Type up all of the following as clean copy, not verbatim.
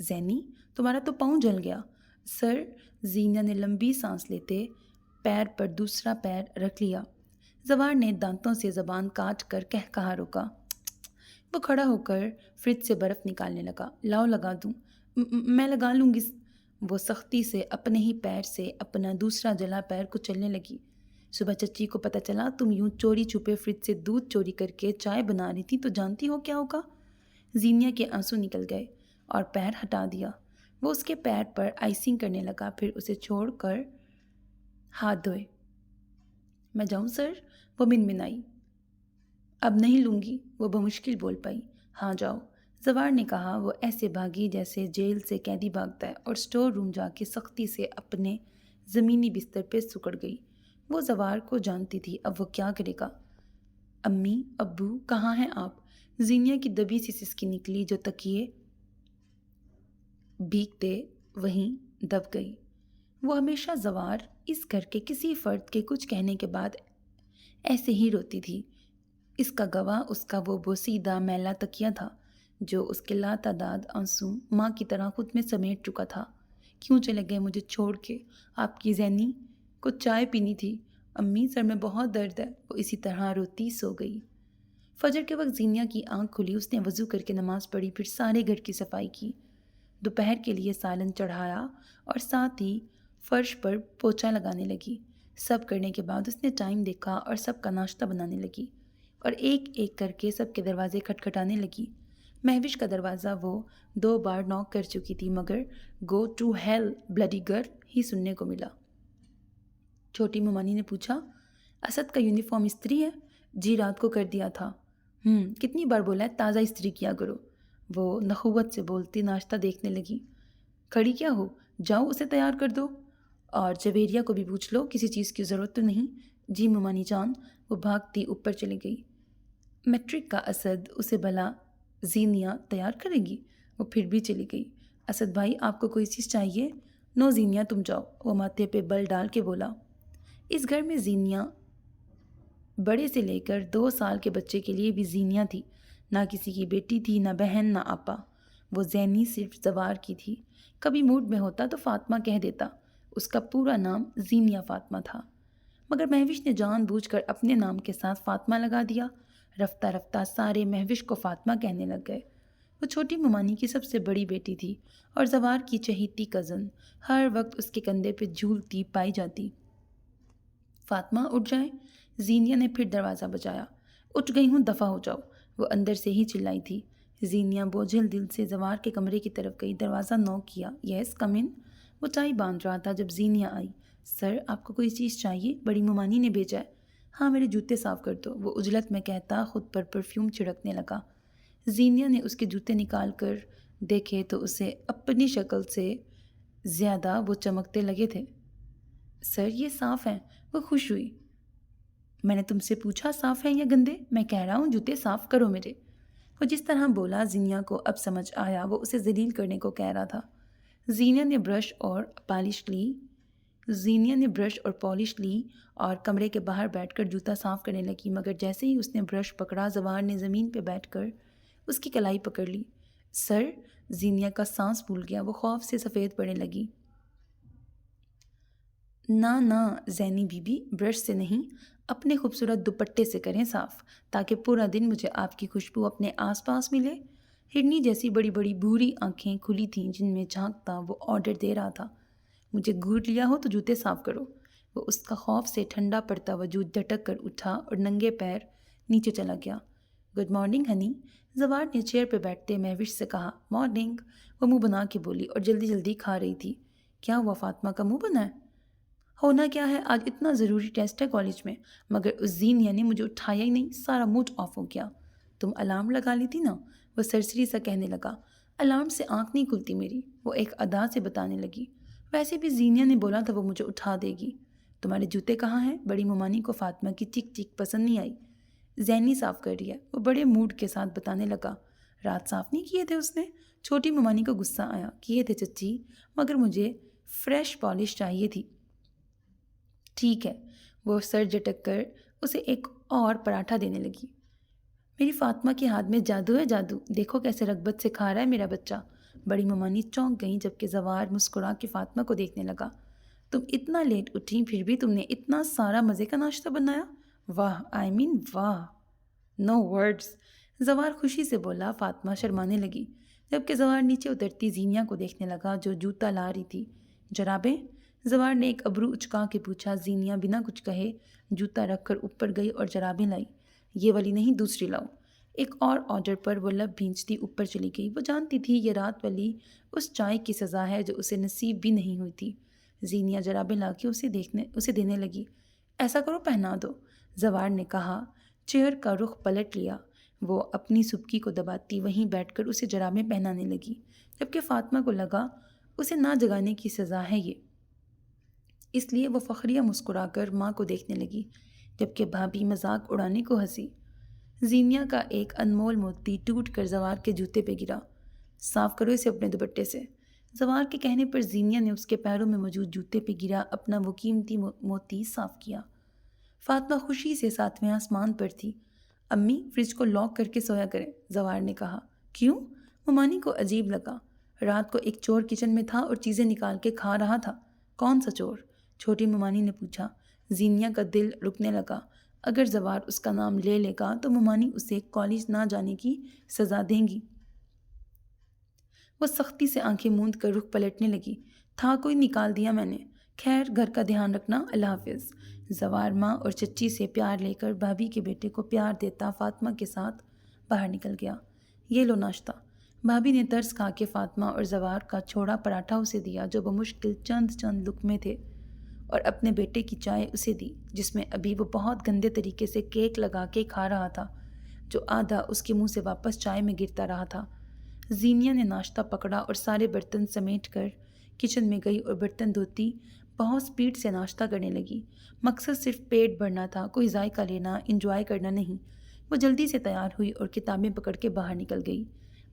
زینی تمہارا تو پاؤں جل گیا۔ سر، زینیا نے لمبی سانس لیتے پیر پر دوسرا پیر رکھ لیا۔ زوار نے دانتوں سے زبان کاٹ کر کہا روکا۔ وہ کھڑا ہو کر فریج سے برف نکالنے لگا۔ لاؤ لگا دوں۔ میں لگا لوں گی۔ وہ سختی سے اپنے ہی پیر سے اپنا دوسرا جلا پیر کچلنے لگی۔ صبح چچی کو پتہ چلا تم یوں چوری چھپے فریج سے دودھ چوری کر کے چائے بنا رہی تھی تو جانتی ہو کیا ہوگا؟ زینیا کے آنسو نکل گئے اور پیر ہٹا دیا۔ وہ اس کے پیر پر آئسنگ کرنے لگا، پھر اسے چھوڑ کر ہاتھ دھوئے۔ میں جاؤں سر؟ وہ منمنائی۔ اب نہیں لوں گی، وہ بمشکل بول پائی۔ ہاں جاؤ، زوار نے کہا۔ وہ ایسے بھاگی جیسے جیل سے قیدی بھاگتا ہے اور اسٹور روم جا کے سختی سے اپنے زمینی بستر پہ سکڑ گئی۔ وہ زوار کو جانتی تھی، اب وہ کیا کرے گا۔ امی، ابو، کہاں ہیں آپ؟ زینیا کی دبی سی سسکی نکلی جو تکیے بھیگتے وہیں دب گئی۔ وہ ہمیشہ زوار اس گھر کے کسی فرد کے کچھ کہنے کے بعد ایسے ہی روتی تھی۔ اس کا گواہ اس کا وہ بوسیدہ میلا تکیہ تھا جو اس کے لاتعداد آنسو ماں کی طرح خود میں سمیٹ چکا تھا۔ کیوں چلے گئے مجھے چھوڑ کے؟ آپ کی زینی کو چائے پینی تھی۔ امی، سر میں بہت درد ہے۔ وہ اسی طرح روتی سو گئی۔ فجر کے وقت زینیا کی آنکھ کھلی۔ اس نے وضو کر کے نماز پڑھی، پھر سارے گھر کی صفائی کی، دوپہر کے لیے سالن چڑھایا اور ساتھ ہی فرش پر پوچھا لگانے لگی۔ سب کرنے کے بعد اس نے ٹائم دیکھا اور سب کا ناشتہ بنانے لگی اور ایک ایک کر کے سب کے دروازے کھٹکھٹانے لگی۔ مہوش کا دروازہ وہ 2 بار نوک کر چکی تھی مگر go to hell bloody girl ہی سننے کو ملا۔ چھوٹی ممانی نے پوچھا، اسد کا یونیفارم استری ہے؟ جی، رات کو کر دیا تھا۔ کتنی بار بولا ہے تازہ استری کیا کرو؟ وہ نخوت سے بولتی ناشتہ دیکھنے لگی۔ کھڑی کیا ہو، جاؤ اسے تیار کر دو، اور جویریہ کو بھی پوچھ لو کسی چیز کی ضرورت تو نہیں۔ جی ممانی جان۔ وہ بھاگتی اوپر چلی گئی۔ میٹرک کا اسد اسے بھلا زینیا تیار کرے گی؟ وہ پھر بھی چلی گئی۔ اسد بھائی، آپ کو کوئی چیز چاہیے؟ نو زینیا، تم جاؤ، وہ ماتھے پہ بل ڈال کے بولا۔ اس گھر میں زینیا بڑے سے لے کر 2 سال کے بچے کے لیے بھی زینیا تھی۔ نہ کسی کی بیٹی تھی، نہ بہن، نہ آپا۔ وہ زینی صرف زوار کی تھی۔ کبھی موڈ میں ہوتا تو فاطمہ کہہ دیتا۔ اس کا پورا نام زینیا فاطمہ تھا، مگر مہوش نے جان بوجھ کر اپنے نام کے ساتھ فاطمہ لگا دیا۔ رفتہ رفتہ سارے مہوش کو فاطمہ کہنے لگ گئے۔ وہ چھوٹی ممانی کی سب سے بڑی بیٹی تھی اور زوار کی چہیتی کزن، ہر وقت اس کے کندھے پہ جھولتی پائی جاتی۔ فاطمہ، اٹھ جائیں۔ زینیا نے پھر دروازہ بجایا۔ اٹھ گئی ہوں، دفع ہو جاؤ، وہ اندر سے ہی چلائی تھی۔ زینیا بوجھل دل سے زوار کے کمرے کی طرف گئی، دروازہ نوک کیا۔ یس، کم ان۔ وہ ٹائی باندھ رہا تھا جب زینیا آئی۔ سر، آپ کو کوئی چیز چاہیے؟ بڑی ممانی نے بھیجا ہے۔ ہاں، میرے جوتے صاف کر دو، وہ عجلت میں کہتا خود پر پرفیوم چھڑکنے لگا۔ زینیا نے اس کے جوتے نکال کر دیکھے تو اسے اپنی شکل سے زیادہ وہ چمکتے لگے تھے۔ سر، یہ صاف ہیں۔ وہ خوش ہوئی۔ میں نے تم سے پوچھا صاف ہیں یا گندے؟ میں کہہ رہا ہوں جوتے صاف کرو میرے۔ وہ جس طرح بولا زینیا کو اب سمجھ آیا وہ اسے ذلیل کرنے کو کہہ رہا تھا۔ زینیا نے برش اور پالش لی اور کمرے کے باہر بیٹھ کر جوتا صاف کرنے لگی، مگر جیسے ہی اس نے برش پکڑا زوار نے زمین پہ بیٹھ کر اس کی کلائی پکڑ لی۔ سر، زینیا کا سانس پھول گیا، وہ خوف سے سفید پڑنے لگی۔ نہ زینی بی بی، برش سے نہیں، اپنے خوبصورت دوپٹے سے کریں صاف، تاکہ پورا دن مجھے آپ کی خوشبو اپنے آس پاس ملے۔ ہرنی جیسی بڑی بڑی بھوری آنکھیں کھلی تھیں جن میں جھانکتا وہ آرڈر دے رہا تھا۔ مجھے گھوٹ لیا ہو تو جوتے صاف کرو۔ وہ اس کا خوف سے ٹھنڈا پڑتا وجود جھٹک کر اٹھا اور ننگے پیر نیچے چلا گیا۔ گڈ مارننگ ہنی، زوار نے چیئر پہ بیٹھتے مہوش سے کہا۔ مارننگ، وہ منہ بنا کے بولی اور جلدی جلدی کھا رہی تھی۔ کیا ہوا، فاطمہ کا منہ بنا ہے؟ ہونا کیا ہے، آج اتنا ضروری ٹیسٹ ہے کالج میں، مگر اس زینیا نے مجھے اٹھایا ہی نہیں، سارا موڈ آف ہو گیا۔ تم الارم لگا لی تھی نا، وہ سرسری سا کہنے لگا۔ الارم سے آنکھ نہیں کھلتی میری، وہ ایک ادا سے بتانے لگی۔ ویسے بھی زینیا نے بولا تھا وہ مجھے اٹھا دے گی۔ تمہارے جوتے کہاں ہیں؟ بڑی ممانی کو فاطمہ کی چک چک پسند نہیں آئی۔ زینی صاف کر رہی ہے، وہ بڑے موڈ کے ساتھ بتانے لگا۔ رات صاف نہیں کیے تھے اس نے؟ چھوٹی ممانی کو غصہ آیا۔ کیے تھے چچی، مگر مجھے فریش پالش چاہیے تھی۔ ٹھیک ہے، وہ سر جھٹک کر اسے ایک اور پراٹھا دینے لگی۔ میری فاطمہ کے ہاتھ میں جادو ہے، جادو، دیکھو کیسے رغبت سے کھا رہا ہے میرا بچہ۔ بڑی ممانی چونک گئیں جبکہ زوار مسکرا کے فاطمہ کو دیکھنے لگا۔ تم اتنا لیٹ اٹھیں پھر بھی تم نے اتنا سارا مزے کا ناشتہ بنایا، واہ واہ، نو ورڈز، زوار خوشی سے بولا۔ فاطمہ شرمانے لگی جبکہ زوار نیچے اترتی زینیا کو دیکھنے لگا جو جوتا لا رہی تھی۔ جرابیں؟ زوار نے ایک ابرو اچکا کے پوچھا۔ زینیا بنا کچھ کہے جوتا رکھ کر اوپر گئی اور جرابیں لائی۔ یہ والی نہیں، دوسری لاؤ۔ ایک اور آرڈر پر وہ لب بھینچتی اوپر چلی گئی۔ وہ جانتی تھی یہ رات والی اس چائے کی سزا ہے جو اسے نصیب بھی نہیں ہوئی تھی۔ زینیا جرابیں لا کے اسے دینے لگی۔ ایسا کرو پہنا دو، زوار نے کہا۔ چیئر کا رخ پلٹ لیا۔ وہ اپنی سبکی کو دباتی وہیں بیٹھ کر اسے جرابیں پہنانے لگی جبکہ فاطمہ کو لگا اسے نہ جگانے کی سزا ہے یہ، اس لیے وہ فخریہ مسکرا کر ماں کو دیکھنے لگی جبکہ بھابھی مذاق اڑانے کو ہنسی۔ زینیا کا ایک انمول موتی ٹوٹ کر زوار کے جوتے پہ گرا۔ صاف کرو اسے اپنے دوپٹے سے۔ زوار کے کہنے پر زینیا نے اس کے پیروں میں موجود جوتے پہ گرا اپنا وہ قیمتی موتی صاف کیا۔ فاطمہ خوشی سے ساتویں آسمان پر تھی۔ امی فریج کو لاک کر کے سویا کریں، زوار نے کہا۔ کیوں؟ ممانی کو عجیب لگا۔ رات کو ایک چور کچن میں تھا اور چیزیں نکال کے کھا رہا تھا۔ کون سا چور؟ چھوٹی ممانی نے پوچھا۔ زینیا کا دل رکنے لگا۔ اگر زوار اس کا نام لے لے گا تو ممانی اسے کالج نہ جانے کی سزا دیں گی۔ وہ سختی سے آنکھیں موند کر رخ پلٹنے لگی۔ تھا کوئی، نکال دیا میں نے۔ خیر، گھر کا دھیان رکھنا، اللہ حافظ۔ زوار ماں اور چچی سے پیار لے کر بھابھی کے بیٹے کو پیار دیتا فاطمہ کے ساتھ باہر نکل گیا۔ یہ لو ناشتہ۔ بھابھی نے ترس کھا کے فاطمہ اور زوار کا چھوڑا پراٹھا اسے دیا جو بمشکل چند لقمے تھے، اور اپنے بیٹے کی چائے اسے دی جس میں ابھی وہ بہت گندے طریقے سے کیک لگا کے کھا رہا تھا جو آدھا اس کے منہ سے واپس چائے میں گرتا رہا تھا۔ زینیا نے ناشتہ پکڑا اور سارے برتن سمیٹ کر کچن میں گئی اور برتن دھوتی بہت سپیڈ سے ناشتہ کرنے لگی۔ مقصد صرف پیٹ بھرنا تھا، کوئی ذائقہ لینا، انجوائے کرنا نہیں۔ وہ جلدی سے تیار ہوئی اور کتابیں پکڑ کے باہر نکل گئی۔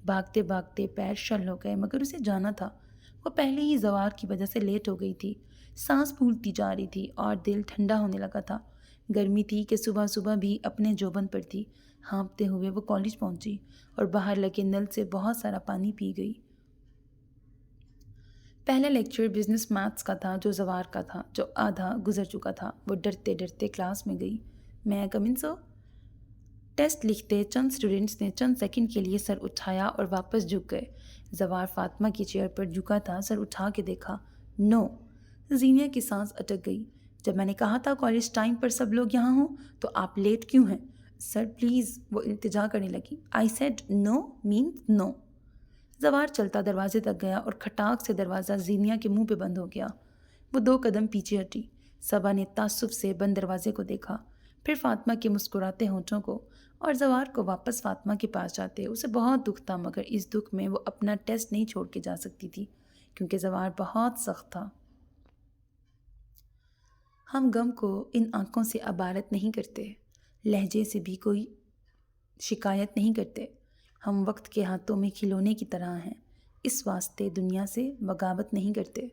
بھاگتے بھاگتے پیر شل ہو گئے مگر اسے جانا تھا۔ وہ پہلے ہی زوار کی وجہ سے لیٹ ہو گئی تھی۔ سانس پھولتی جا رہی تھی اور دل ٹھنڈا ہونے لگا تھا۔ گرمی تھی کہ صبح صبح بھی اپنے جوبن پر تھی۔ ہانپتے ہوئے وہ کالج پہنچی اور باہر لگے نل سے بہت سارا پانی پی گئی۔ پہلا لیکچر بزنس میتھس کا تھا جو زوار کا تھا، جو آدھا گزر چکا تھا۔ وہ ڈرتے ڈرتے کلاس میں گئی۔ میں کم ان سو؟ ٹیسٹ لکھتے چند اسٹوڈنٹس نے چند سیکنڈ کے لیے سر اٹھایا اور واپس جھک گئے۔ زوار فاطمہ کی چیئر پر جھکا تھا، سر اٹھا کے دیکھا۔ نو۔ زینیا کی سانس اٹک گئی۔ جب میں نے کہا تھا کالج ٹائم پر سب لوگ یہاں ہوں تو آپ لیٹ کیوں ہیں؟ سر پلیز، وہ التجا کرنے لگی۔ آئی سیڈ نو مینز نو۔ زوار چلتا دروازے تک گیا اور کھٹاک سے دروازہ زینیا کے منہ پہ بند ہو گیا۔ وہ 2 قدم پیچھے ہٹی۔ صبا نے تعصب سے بند دروازے کو دیکھا، پھر فاطمہ کے مسکراتے ہونٹوں کو، اور زوار کو واپس فاطمہ کے پاس جاتے اسے بہت دکھ تھا مگر اس دکھ میں وہ اپنا ٹیسٹ نہیں چھوڑ کے جا سکتی تھی کیونکہ زوار بہت سخت تھا۔ ہم غم کو ان آنکھوں سے عبارت نہیں کرتے، لہجے سے بھی کوئی شکایت نہیں کرتے۔ ہم وقت کے ہاتھوں میں کھلونے کی طرح ہیں، اس واسطے دنیا سے بغاوت نہیں کرتے۔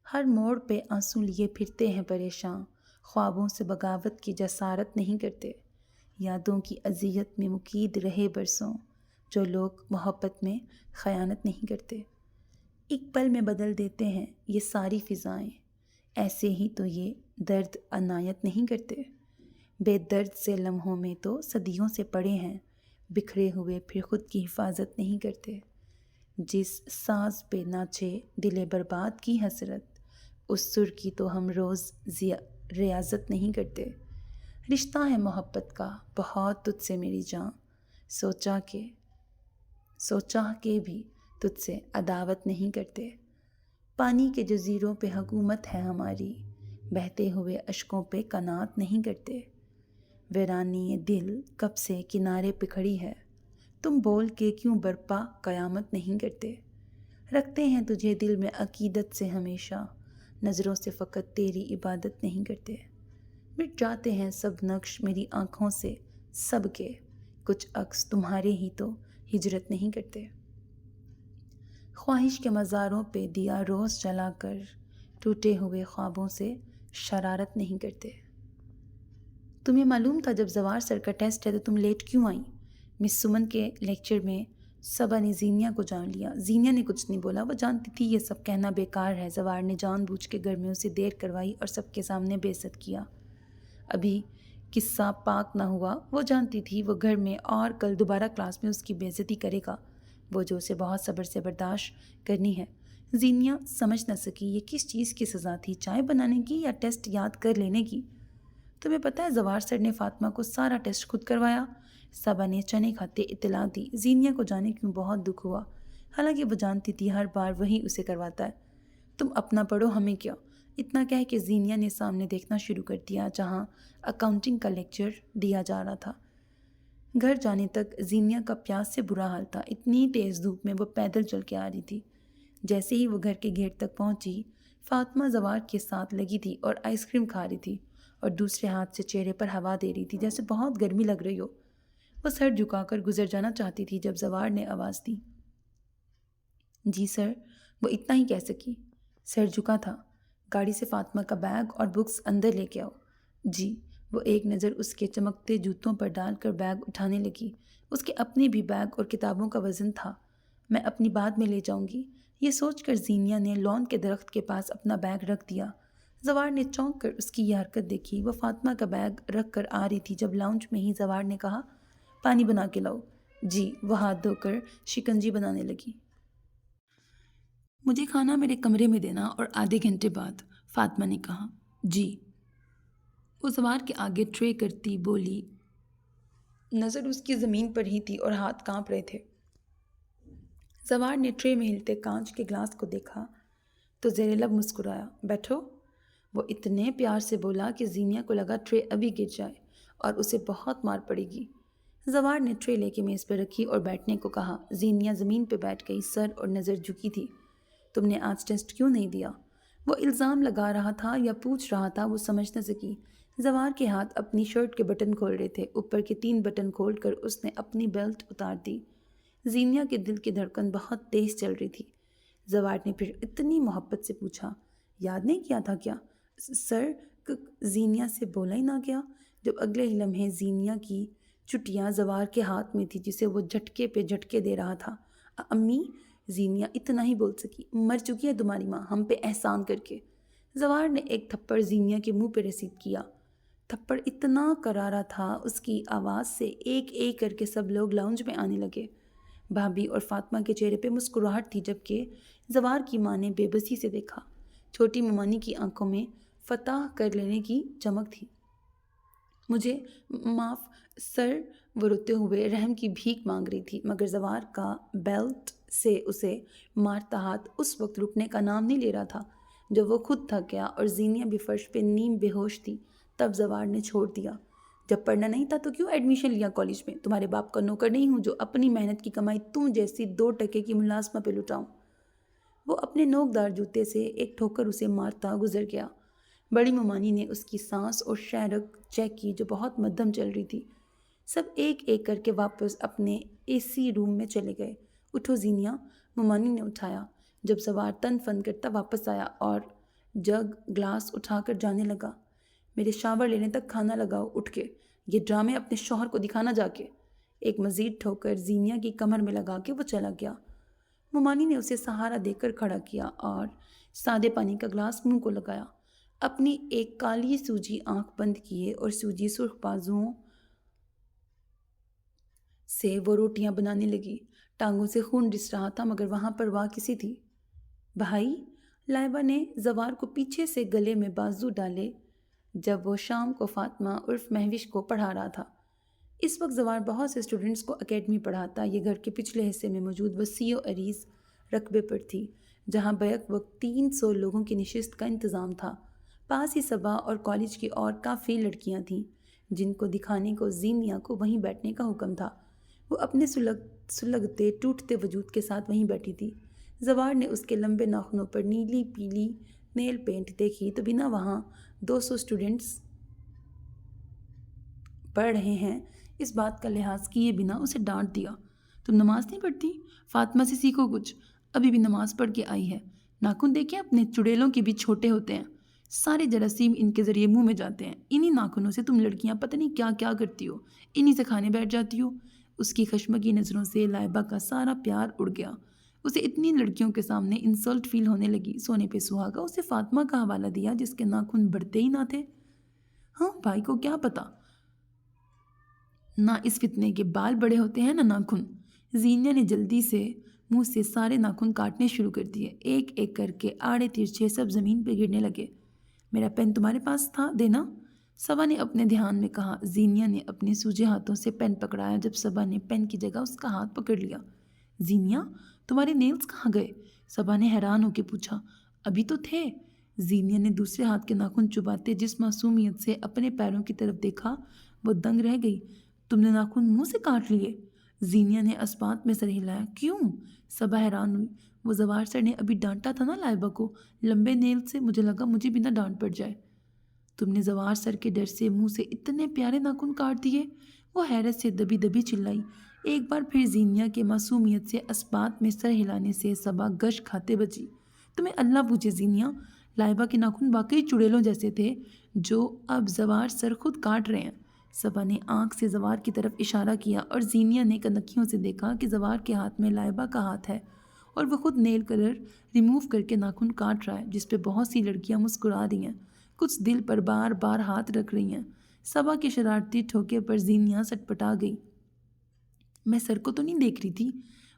ہر موڑ پہ آنسو لیے پھرتے ہیں پریشاں، خوابوں سے بغاوت کی جسارت نہیں کرتے۔ یادوں کی اذیت میں مقید رہے برسوں، جو لوگ محبت میں خیانت نہیں کرتے۔ ایک پل میں بدل دیتے ہیں یہ ساری فضائیں، ایسے ہی تو یہ درد عنایت نہیں کرتے۔ بے درد سے لمحوں میں تو صدیوں سے پڑے ہیں، بکھرے ہوئے پھر خود کی حفاظت نہیں کرتے۔ جس ساز پہ ناچے دل برباد کی حسرت، اس سر کی تو ہم روز ریاضت نہیں کرتے۔ رشتہ ہے محبت کا بہت تجھ سے میری جاں، سوچا کہ بھی تجھ سے عداوت نہیں کرتے۔ پانی کے جزیروں پہ حکومت ہے ہماری، بہتے ہوئے اشکوں پہ قناعت نہیں کرتے۔ ویرانی دل کب سے کنارے پہ کھڑی ہے، تم بول کے کیوں برپا قیامت نہیں کرتے۔ رکھتے ہیں تجھے دل میں عقیدت سے ہمیشہ، نظروں سے فقط تیری عبادت نہیں کرتے۔ مٹ جاتے ہیں سب نقش میری آنکھوں سے سب کے، کچھ عکس تمہارے ہی تو ہجرت نہیں کرتے۔ خواہش کے مزاروں پہ دیا روز جلا کر، ٹوٹے ہوئے خوابوں سے شرارت نہیں کرتے۔ تمہیں معلوم تھا جب زوار سر کا ٹیسٹ ہے تو تم لیٹ کیوں آئیں؟ مس سمن کے لیکچر میں صبا نے زینیا کو جان لیا۔ زینیا نے کچھ نہیں بولا، وہ جانتی تھی یہ سب کہنا بیکار ہے۔ زوار نے جان بوجھ کے گھر میں اسے دیر کروائی اور سب کے سامنے بے عزت کیا۔ ابھی قصہ پاک نہ ہوا، وہ جانتی تھی وہ گھر میں اور کل دوبارہ کلاس میں اس کی بے عزتی کرے گا، وہ جو اسے بہت صبر سے برداشت کرنی ہے۔ زینیا سمجھ نہ سکی یہ کس چیز کی سزا تھی، چائے بنانے کی یا ٹیسٹ یاد کر لینے کی۔ تمہیں پتہ ہے زوار سر نے فاطمہ کو سارا ٹیسٹ خود کروایا؟ صبا نے چنے کھاتے اطلاع دی۔ زینیا کو جانے کیوں بہت دکھ ہوا، حالانکہ وہ جانتی تھی ہر بار وہی اسے کرواتا ہے۔ تم اپنا پڑھو، ہمیں کیا؟ اتنا کہہ کے زینیا نے سامنے دیکھنا شروع کر دیا جہاں اکاؤنٹنگ کا لیکچر دیا جا رہا تھا۔ گھر جانے تک زینیا کا پیاس سے برا حال تھا، اتنی تیز دھوپ میں وہ پیدل چل کے آ رہی تھی۔ جیسے ہی وہ گھر کے گیٹ تک پہنچی، فاطمہ زوار کے ساتھ لگی تھی اور آئس کریم کھا رہی تھی اور دوسرے ہاتھ سے چہرے پر ہوا دے رہی تھی جیسے بہت گرمی لگ رہی ہو۔ وہ سر جھکا کر گزر جانا چاہتی تھی جب زوار نے آواز دی۔ جی سر، وہ اتنا ہی کہہ سکی۔ سر جھکا تھا۔ گاڑی سے فاطمہ کا بیگ اور بکس اندر لے کے آؤ۔ جی۔ وہ ایک نظر اس کے چمکتے جوتوں پر ڈال کر بیگ اٹھانے لگی۔ اس کے اپنے بھی بیگ اور کتابوں کا وزن تھا۔ میں اپنی بعد میں لے جاؤں گی، یہ سوچ کر زینیا نے لون کے درخت کے پاس اپنا بیگ رکھ دیا۔ زوار نے چونک کر اس کی یہ حرکت دیکھی۔ وہ فاطمہ کا بیگ رکھ کر آ رہی تھی جب لاؤنج میں ہی زوار نے کہا، پانی بنا کے لاؤ۔ جی۔ وہ ہاتھ دھو کر شکنجی بنانے لگی۔ مجھے کھانا میرے کمرے میں دینا اور آدھے گھنٹے بعد، فاطمہ نے کہا۔ جی۔ وہ زوار کے آگے ٹرے کرتی بولی۔ نظر اس کی زمین پر ہی تھی اور ہاتھ کانپ رہے تھے۔ زوار نے ٹرے میں ہلتے کانچ کے گلاس کو دیکھا تو زیر لب مسکرایا۔ بیٹھو۔ وہ اتنے پیار سے بولا کہ زینیا کو لگا ٹرے ابھی گر جائے اور اسے بہت مار پڑے گی۔ زوار نے ٹرے لے کے میز پہ رکھی اور بیٹھنے کو کہا۔ زینیا زمین پہ بیٹھ گئی، سر اور نظر جھکی تھی۔ تم نے آج ٹیسٹ کیوں نہیں دیا؟ وہ الزام لگا رہا تھا یا پوچھ رہا تھا وہ سمجھ نہ سکی۔ زوار کے ہاتھ اپنی شرٹ کے بٹن کھول رہے تھے۔ اوپر کے 3 بٹن کھول کر اس نے اپنی بیلٹ اتار دی۔ زینیا کے دل کی دھڑکن بہت تیز چل رہی تھی۔ زوار نے پھر اتنی محبت سے پوچھا، یاد نہیں کیا تھا کیا؟ سر، زینیا سے بولا ہی نہ گیا۔ جب اگلے ہی لمحے زینیا کی چٹیاں زوار کے ہاتھ میں تھی جسے وہ جھٹکے پہ جھٹکے دے رہا تھا۔ امی، زینیا اتنا ہی بول سکی، مر چکی ہے تمہاری ماں ہم پہ احسان کر کے۔ زوار نے ایک تھپڑ زینیا کے منہ پہ رسید کیا۔ تھپڑ اتنا کرارا تھا، اس کی آواز سے ایک ایک کر کے سب لوگ لاؤنج میں آنے لگے۔ بھابھی اور فاطمہ کے چہرے پہ مسکراہٹ تھی جبکہ زوار کی ماں نے بے بسی سے دیکھا۔ چھوٹی ممانی کی آنکھوں میں فتح کر لینے کی چمک تھی۔ مجھے معاف سر، وہ روتے ہوئے رحم کی بھیک مانگ رہی تھی مگر زوار کا بیلٹ سے اسے مارتا ہاتھ اس وقت رکنے کا نام نہیں لے رہا تھا جب وہ خود تھک گیا اور زینیا بھی فرش پہ نیم بے ہوش تھی۔ تب زوار نے چھوڑ دیا، جب پڑھنا نہیں تھا تو کیوں ایڈمیشن لیا کالج میں؟ تمہارے باپ کا نوکر نہیں ہوں جو اپنی محنت کی کمائی تم جیسی 2 ٹکے کی ملازمہ پہ لٹاؤں۔ وہ اپنے نوکدار جوتے سے ایک ٹھوکر اسے مارتا گزر گیا۔ بڑی ممانی نے اس کی سانس اور شہرک چیک کی جو بہت مدھم چل رہی تھی۔ سب ایک ایک کر کے واپس اپنے اے سی روم میں چلے گئے۔ اٹھو زینیا، ممانی نے اٹھایا جب زوار تن فن کرتا واپس آیا اور جگ گلاس اٹھا کر جانے لگا۔ میرے شاور لینے تک کھانا لگاؤ اٹھ کے، یہ ڈرامے اپنے شوہر کو دکھانا جا کے۔ ایک مزید ٹھوکر زینیا کی کمر میں لگا کے وہ چلا گیا۔ ممانی نے اسے سہارا دے کر کھڑا کیا اور سادے پانی کا گلاس منہ کو لگایا۔ اپنی ایک کالی سوجی آنکھ بند کیے اور سوجی سرخ بازوؤں سے وہ روٹیاں بنانے لگی۔ ٹانگوں سے خون رس رہا تھا مگر وہاں پر واہ کسی تھی۔ بھائی، لائبہ نے زوار کو پیچھے سے گلے میں بازو ڈالے جب وہ شام کو فاطمہ عرف مہوش کو پڑھا رہا تھا۔ اس وقت زوار بہت سے اسٹوڈنٹس کو اکیڈمی پڑھاتا۔ یہ گھر کے پچھلے حصے میں موجود وسیع و عریض رقبے پر تھی جہاں بیک وقت 300 لوگوں کی نشست کا انتظام تھا۔ پاس ہی صبا اور کالج کی اور کافی لڑکیاں تھیں جن کو دکھانے کو زینیا کو وہیں بیٹھنے کا حکم تھا۔ وہ اپنے سلگتے ٹوٹتے وجود کے ساتھ وہیں بیٹھی تھی۔ زوار نے اس کے لمبے ناخنوں پر نیلی پیلی نیل پینٹ دیکھی تو بنا وہاں 200 اسٹوڈنٹس پڑھ رہے ہیں اس بات کا لحاظ کیے بنا اسے ڈانٹ دیا۔ تم نماز نہیں پڑھتی؟ فاطمہ سے سیکھو کچھ، ابھی بھی نماز پڑھ کے آئی ہے۔ ناخن دیکھیں اپنے، چڑیلوں کے بھی چھوٹے ہوتے ہیں، سارے جراثیم ان کے ذریعے منہ میں جاتے ہیں۔ انہی ناخنوں سے تم لڑکیاں پتہ نہیں کیا کیا کرتی ہو، انہی سے کھانے بیٹھ جاتی ہو۔ اس کی خشمگی نظروں سے لائبہ کا سارا پیار اڑ گیا۔ اسے اتنی لڑکیوں کے سامنے انسلٹ فیل ہونے لگی۔ سونے پہ سہاگا اسے فاطمہ کا حوالہ دیا جس کے ناخن بڑھتے ہی نہ تھے۔ ہاں بھائی کو کیا پتا، نہ اس فتنے کے بال بڑے ہوتے ہیں نہ ناخن۔ زینیا نے جلدی سے منہ سے سارے ناخن کاٹنے شروع کر دیے۔ ایک ایک کر کے آڑے ترچھے سب زمین پہ گرنے لگے۔ میرا پین تمہارے پاس تھا، دینا، صبا نے اپنے دھیان میں کہا۔ زینیا نے اپنے سوجے ہاتھوں سے پین پکڑایا جب صبا نے پین کی جگہ اس کا ہاتھ پکڑ لیا۔ زینیا تمہارے نیلز کہاں گئے؟ صبا نے حیران ہو کے پوچھا۔ ابھی تو تھے۔ زینیا نے دوسرے ہاتھ کے ناخن چباتے جس معصومیت سے اپنے پیروں کی طرف دیکھا وہ دنگ رہ گئی۔ تم نے ناخن منہ سے کاٹ لیے؟ زینیا نے اسبات میں سر ہلایا۔ کیوں؟ صبا حیران ہوئی۔ وہ زوار سر نے ابھی ڈانٹا تھا نا لائبہ کو لمبے نیل سے، مجھے لگا مجھے بھی نہ ڈانٹ پڑ جائے۔ تم نے زوار سر کے ڈر سے منہ سے اتنے پیارے ناخن کاٹ دیے؟ وہ حیرت سے دبی دبی چلائی۔ ایک بار پھر زینیا کے معصومیت سے اسبات میں سر ہلانے سے صبا گش کھاتے بچی۔ تمہیں اللہ پوچھے زینیا، لائبہ کے ناخن واقعی چڑیلوں جیسے تھے جو اب زوار سر خود کاٹ رہے ہیں۔ صبا نے آنکھ سے زوار کی طرف اشارہ کیا اور زینیا نے کنکھیوں سے دیکھا کہ زوار کے ہاتھ میں لائبہ کا ہاتھ ہے اور وہ خود نیل کلر ریموو کر کے ناخن کاٹ رہا ہے جس پہ بہت سی لڑکیاں مسکرا رہی ہیں، کچھ دل پر بار بار ہاتھ رکھ رہی ہیں۔ صبا کے شرارتی ٹھوکے پر زینیا سٹپٹا گئی۔ میں سر کو تو نہیں دیکھ رہی تھی،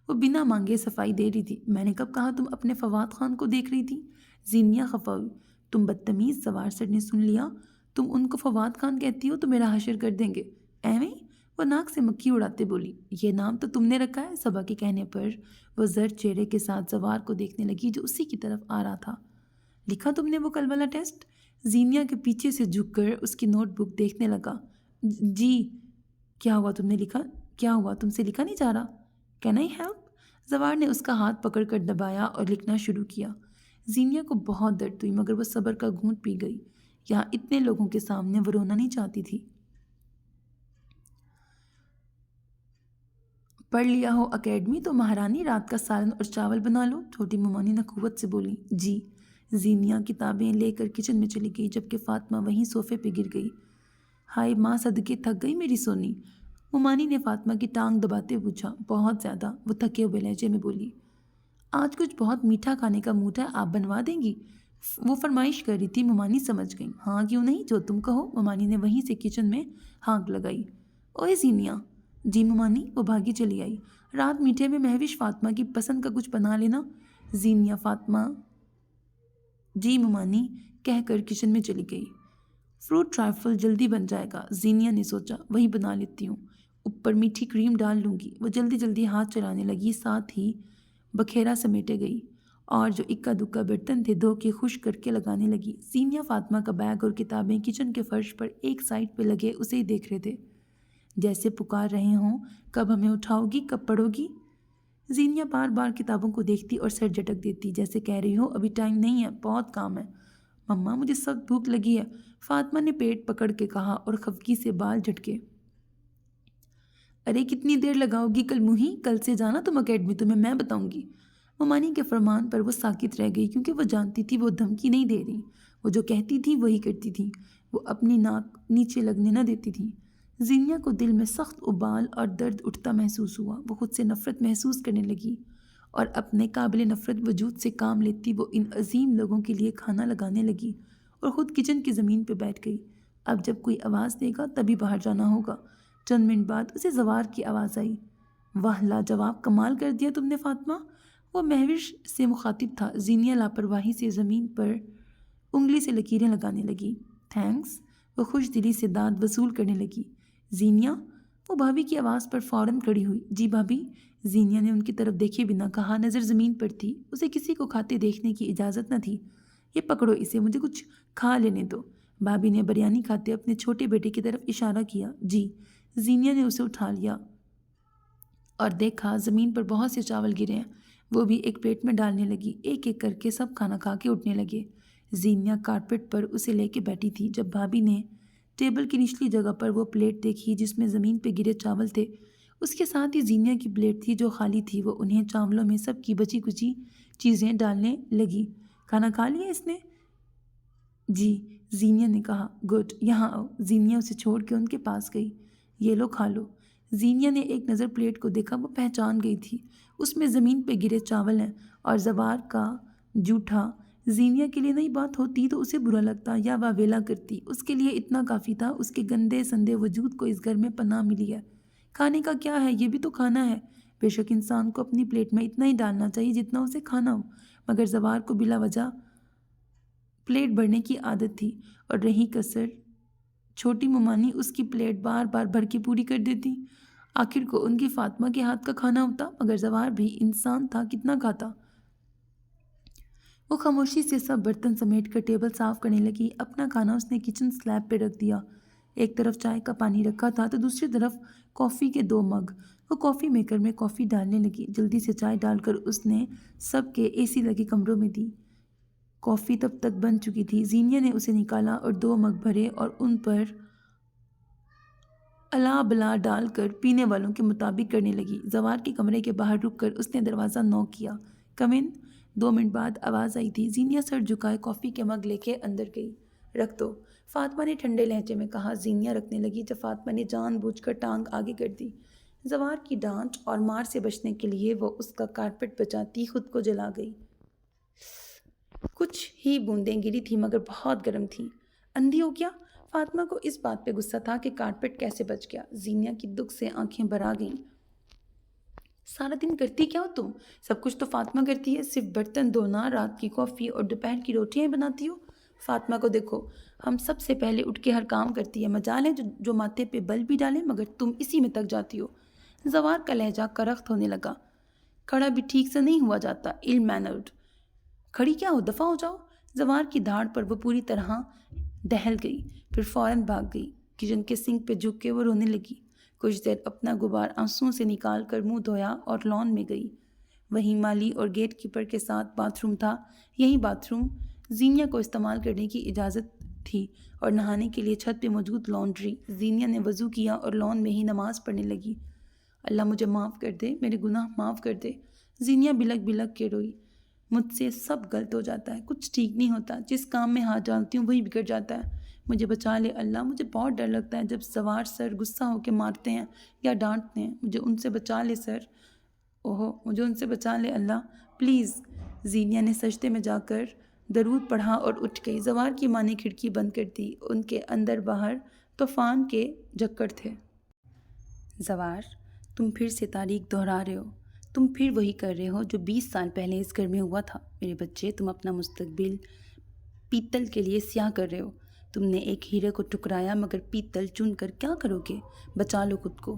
وہ بنا مانگے صفائی دے رہی تھی۔ میں نے کب کہا تم اپنے فواد خان کو دیکھ رہی تھی؟ زینیا خفا ہوئی۔ تم بدتمیز، زوار سر نے سن لیا، تم ان کو فواد خان کہتی ہو تو میرا حشر کر دیں گے۔ ایویں؟ وہ ناک سے مکھی اڑاتے بولی۔ یہ نام تو تم نے رکھا ہے؟ صبا کے کہنے پر وہ زرد چہرے کے ساتھ زوار کو دیکھنے لگی جو اسی کی طرف آ رہا تھا۔ لکھا تم نے وہ کل والا ٹیسٹ؟ زینیا کے پیچھے سے جھک کر اس کی نوٹ بک دیکھنے لگا۔ جی۔ کیا ہوا، تم نے لکھا؟ کیا ہوا، تم سے لکھا نہیں جا رہا؟ Can I help? زوار نے اس کا ہاتھ پکڑ کر دبایا اور لکھنا شروع کیا۔ زینیا کو بہت درد ہوئی مگر وہ صبر کا گھونٹ پی گئی۔ یہاں اتنے لوگوں کے سامنے وہ رونا نہیں چاہتی تھی۔ پڑھ لیا ہو اکیڈمی تو مہارانی رات کا سالن اور چاول بنا لو، چھوٹی ممانی نخوت سے بولی۔ جی۔ زینیا کتابیں لے کر کچن میں چلی گئی جبکہ فاطمہ وہیں صوفے پہ گر گئی۔ ہائے ماں صدقے تھک گئی میری سونی، ممانی نے فاطمہ کی ٹانگ دباتے پوچھا۔ بہت زیادہ، وہ تھکے ہوئے لہجے میں بولی۔ آج کچھ بہت میٹھا کھانے کا موڈ ہے، آپ بنوا دیں گی؟ وہ فرمائش کر رہی تھی، ممانی سمجھ گئی۔ ہاں کیوں نہیں، جو تم کہو، ممانی نے وہیں سے کچن میں ہانک لگائی۔ اوئے زینیا۔ جی ممانی، وہ بھاگی چلی آئی۔ رات میٹھے میں مہوش فاطمہ کی پسند کا کچھ بنا لینا۔ زینیا فاطمہ جی ممانی کہہ کر کچن میں چلی گئی۔ فروٹ ٹرائفل جلدی بن جائے گا، زینیا نے سوچا، وہی بنا لیتی ہوں، اوپر میٹھی کریم ڈال لوں گی۔ وہ جلدی جلدی ہاتھ چلانے لگی، ساتھ ہی بکھیرا سمیٹے گئی اور جو اکا دکا برتن تھے دھو کے خشک کر کے لگانے لگی۔ زینیا فاطمہ کا بیگ اور کتابیں کچن کے فرش پر ایک سائڈ پہ لگے اسے ہی دیکھ رہے تھے، جیسے پکار رہے ہوں، کب ہمیں اٹھاؤ گی، کب پڑھو گی؟ زینیا بار بار کتابوں کو دیکھتی اور سر جھٹک دیتی جیسے کہہ رہی ہو ابھی ٹائم نہیں ہے، بہت کام ہے۔ مما مجھے سخت بھوک لگی ہے، فاطمہ نے پیٹ پکڑ کے کہا اور خفگی سے بال جھٹکے۔ ارے کتنی دیر لگاؤ گی کل موہی، کل سے جانا تم اکیڈمی، تمہیں میں بتاؤں گی۔ ممانی کے فرمان پر وہ ساکت رہ گئی کیونکہ وہ جانتی تھی وہ دھمکی نہیں دے رہی، وہ جو کہتی تھی وہی کرتی تھی، وہ اپنی ناک نیچے لگنے نہ دیتی تھی۔ زینیا کو دل میں سخت ابال اور درد اٹھتا محسوس ہوا، وہ خود سے نفرت محسوس کرنے لگی اور اپنے قابل نفرت وجود سے کام لیتی وہ ان عظیم لوگوں کے لیے کھانا لگانے لگی اور خود کچن کی زمین پہ بیٹھ گئی۔ اب جب کوئی آواز دے گا تبھی باہر جانا ہوگا۔ چند منٹ بعد اسے زوار کی آواز آئی۔ واہ لاجواب، کمال کر دیا تم نے فاطمہ، وہ مہوش سے مخاطب تھا۔ زینیا لاپرواہی سے زمین پر انگلی سے لکیریں لگانے لگی۔ تھینکس، وہ خوش دلی سے داد وصول کرنے لگی۔ زینیا، وہ بھابھی کی آواز پر فوراً کھڑی ہوئی۔ جی بھابھی، زینیا نے ان کی طرف دیکھے بنا کہا، نظر زمین پر تھی، اسے کسی کو کھاتے دیکھنے کی اجازت نہ تھی۔ یہ پکڑو اسے، مجھے کچھ کھا لینے دو۔ بھابھی نے بریانی کھاتے اپنے چھوٹے بیٹے کی طرف اشارہ کیا۔ جی۔ زینیا نے اسے اٹھا لیا اور دیکھا زمین پر بہت سے چاول گرے ہیں، وہ بھی ایک پلیٹ میں ڈالنے لگی۔ ایک ایک کر کے سب کھانا کھا کے اٹھنے لگے۔ زینیا کارپیٹ پر اسے لے کے بیٹھی تھی جب بھابھی نے ٹیبل کی نچلی جگہ پر وہ پلیٹ دیکھی جس میں زمین پہ گرے چاول تھے، اس کے ساتھ ہی زینیا کی پلیٹ تھی جو خالی تھی، وہ انہیں چاولوں میں سب کی بچی کچی چیزیں ڈالنے لگی۔ کھانا کھا لیا اس نے؟ جی، زینیا نے کہا۔ گڈ، یہاں آؤ۔ زینیا اسے چھوڑ کے ان کے پاس گئی۔ یہ لو کھا لو۔ زینیا نے ایک نظر پلیٹ کو دیکھا، وہ پہچان گئی تھی، اس میں زمین پہ گرے چاول ہیں اور زوار کا جوٹھا۔ زینیا کے لیے نئی بات ہوتی تو اسے برا لگتا یا واویلا کرتی، اس کے لیے اتنا کافی تھا، اس کے گندے سندے وجود کو اس گھر میں پناہ ملی ہے۔ کھانے کا کیا ہے، یہ بھی تو کھانا ہے۔ بے شک انسان کو اپنی پلیٹ میں اتنا ہی ڈالنا چاہیے جتنا اسے کھانا ہو، مگر زوار کو بلا وجہ پلیٹ بھرنے کی عادت تھی، اور رہی کسر چھوٹی ممانی اس کی پلیٹ بار بار بھر کے پوری کر دیتی۔ آخر کو ان کی فاطمہ کے ہاتھ کا کھانا ہوتا، مگر زوار بھی انسان تھا، کتنا کھاتا۔ وہ خاموشی سے سب برتن سمیٹ کر ٹیبل صاف کرنے لگی۔ اپنا کھانا اس نے کچن سلیب پہ رکھ دیا۔ ایک طرف چائے کا پانی رکھا تھا تو دوسری طرف کافی کے 2 مگ۔ وہ کافی میکر میں کافی ڈالنے لگی۔ جلدی سے چائے ڈال کر اس نے سب کے اے سی لگے کمروں میں دی۔ کافی تب تک بن چکی تھی۔ زینیا نے اسے نکالا اور 2 مگ بھرے اور ان پر الا بلا ڈال کر پینے والوں کے مطابق کرنے لگی۔ زوار کے کمرے کے باہر رک کر اس نے دروازہ نوک کیا۔ کم ان۔ 2 منٹ بعد آواز آئی تھی۔ زینیا سر جھکائے کافی کے مگ لے کے اندر گئی۔ رکھ دو، فاطمہ نے ٹھنڈے لہجے میں کہا۔ زینیا رکھنے لگی جب فاطمہ نے جان بوجھ کر ٹانگ آگے کر دی۔ زوار کی ڈانٹ اور مار سے بچنے کے لیے وہ اس کا کارپٹ بچاتی خود کو جلا گئی۔ کچھ ہی بوندیں گری تھی مگر بہت گرم تھیں۔ اندھی ہو کیا؟ فاطمہ کو اس بات پہ غصہ تھا کہ کارپٹ کیسے بچ گیا۔ زینیا کی دکھ سے آنکھیں بھر آ گئیں۔ سارا دن کرتی کیا ہو تم؟ سب کچھ تو فاطمہ کرتی ہے، صرف برتن دھونا، رات کی کافی اور دوپہر کی روٹیاں بناتی ہو۔ فاطمہ کو دیکھو، ہم سب سے پہلے اٹھ کے ہر کام کرتی ہے، مجال ہے جو ماتھے پہ بل بھی ڈالے، مگر تم اسی میں تک جاتی ہو۔ زوار کا لہجہ کرخت ہونے لگا۔ کھڑا بھی ٹھیک سے نہیں ہوا جاتا، ایل مینرڈ۔ کھڑی کیا ہو، دفع ہو جاؤ۔ زوار کی دھاڑ پر وہ پوری طرح دہل گئی، پھر فوراً بھاگ گئی۔ کچن کے سنک پہ جھک کے وہ رونے لگی۔ کچھ دیر اپنا غبار آنسوؤں سے نکال کر منہ دھویا اور لان میں گئی۔ وہیں مالی اور گیٹ کیپر کے ساتھ باتھ روم تھا۔ یہی باتھ روم زینیا کو استعمال کرنے کی اجازت تھی اور نہانے کے لیے چھت پہ موجود لانڈری۔ زینیا نے وضو کیا اور لان میں ہی نماز پڑھنے لگی۔ اللہ مجھے معاف کر دے، میرے گناہ معاف کر دے۔ زینیا بلک بلک کے روئی۔ مجھ سے سب غلط ہو جاتا ہے، کچھ ٹھیک نہیں ہوتا، جس کام میں ہاتھ ڈالتی ہوں وہی بگڑ جاتا ہے۔ مجھے بچا لے اللہ، مجھے بہت ڈر لگتا ہے جب زوار سر غصہ ہو کے مارتے ہیں یا ڈانٹتے ہیں، مجھے ان سے بچا لے سر، اوہو مجھے ان سے بچا لے اللہ پلیز۔ زینیا نے سجدے میں جا کر درود پڑھا اور اٹھ گئی۔ زوار کی ماں نے کھڑکی بند کر دی۔ ان کے اندر باہر طوفان کے جھکڑ تھے۔ زوار، تم پھر سے تاریخ دہرا رہے ہو، تم پھر وہی کر رہے ہو جو 20 سال پہلے اس گھر میں ہوا تھا۔ میرے بچے، تم اپنا مستقبل پیتل کے لیے سیاہ کر رہے ہو۔ تم نے ایک ہیرے کو ٹکرایا مگر پیتل چن کر کیا کرو گے؟ بچا لو خود کو،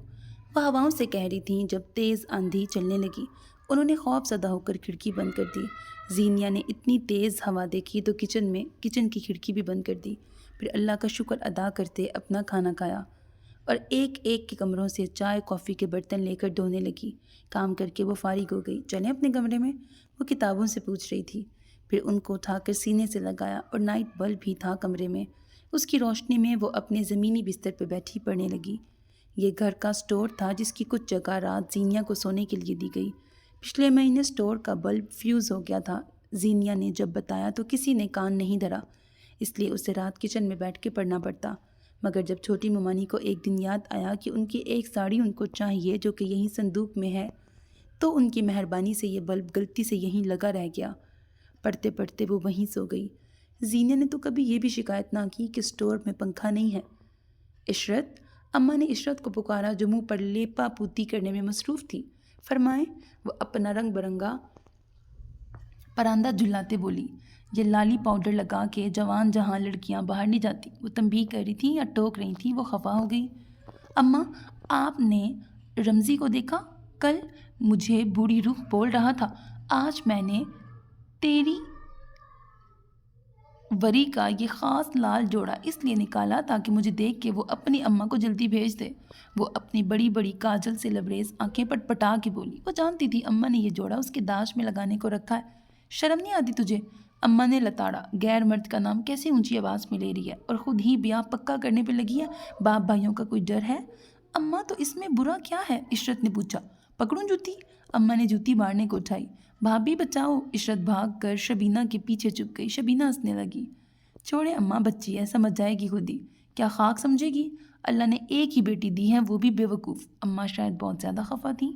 وہ ہواؤں سے کہہ رہی تھیں جب تیز آندھی چلنے لگی۔ انہوں نے خوف زدہ ہو کر کھڑکی بند کر دی۔ زینیا نے اتنی تیز ہوا دیکھی تو کچن کی کھڑکی بھی بند کر دی، پھر اللہ کا شکر ادا کرتے اپنا کھانا کھایا اور ایک ایک کے کمروں سے چائے کافی کے برتن لے کر دھونے لگی۔ کام کر کے وہ فارغ ہو گئی۔ چلیں اپنے کمرے میں، وہ کتابوں سے پوچھ رہی تھی، پھر ان کو اٹھا کر سینے سے لگایا اور نائٹ بلب بھی تھا کمرے میں۔ اس کی روشنی میں وہ اپنے زمینی بستر پہ بیٹھی پڑھنے لگی۔ یہ گھر کا سٹور تھا جس کی کچھ جگہ رات زینیا کو سونے کے لیے دی گئی۔ پچھلے مہینے سٹور کا بلب فیوز ہو گیا تھا۔ زینیا نے جب بتایا تو کسی نے کان نہیں دھرا، اس لیے اسے رات کچن میں بیٹھ کے پڑھنا پڑتا۔ مگر جب چھوٹی ممانی کو ایک دن یاد آیا کہ ان کی ایک ساڑی ان کو چاہیے جو کہ یہیں صندوق میں ہے، تو ان کی مہربانی سے یہ بلب غلطی سے یہیں لگا رہ گیا۔ پڑھتے پڑھتے وہ وہیں سو گئی۔ زینیا نے تو کبھی یہ بھی شکایت نہ کی کہ سٹور میں پنکھا نہیں ہے۔ عشرت، اماں نے عشرت کو پکارا جو منہ پر لیپا پوتی کرنے میں مصروف تھی۔ فرمائیں، وہ اپنا رنگ برنگا پراندہ جھلاتے بولی۔ یہ لالی پاؤڈر لگا کے جوان جہاں لڑکیاں باہر نہیں جاتی۔ وہ تنبیہ کر رہی تھی یا ٹوک رہی تھی، وہ خفا ہو گئی۔ اماں، آپ نے رمزی کو دیکھا؟ کل مجھے بوڑھی روح بول رہا تھا، آج میں نے تیری وری کا یہ خاص لال جوڑا اس لیے نکالا تاکہ مجھے دیکھ کے وہ اپنی اماں کو جلدی بھیج دے۔ وہ اپنی بڑی بڑی کاجل سے لبریز آنکھیں پٹ پٹا کے بولی۔ وہ جانتی تھی اماں نے یہ جوڑا اس کے داج میں لگانے کو رکھا ہے۔ شرم نہیں آتی تجھے؟ اماں نے لتاڑا۔ غیر مرد کا نام کیسے اونچی آواز میں لے رہی ہے اور خود ہی بیاہ پکا کرنے پہ لگی ہے؟ باپ بھائیوں کا کوئی ڈر ہے؟ اماں تو اس میں برا کیا ہے؟ عشرت نے پوچھا۔ پکڑوں جوتی؟ اماں نے جوتی مارنے کو اٹھائی۔ بھابھی بچاؤ! عشرت بھاگ کر شبینہ کے پیچھے چھپ گئی۔ شبینہ ہنسنے لگی۔ چھوڑے اماں، بچی ہے، سمجھ جائے گی خود ہی۔ کیا خاک سمجھے گی؟ اللہ نے ایک ہی بیٹی دی ہے، وہ بھی بیوقوف۔ اماں شاید بہت زیادہ خفا تھیں۔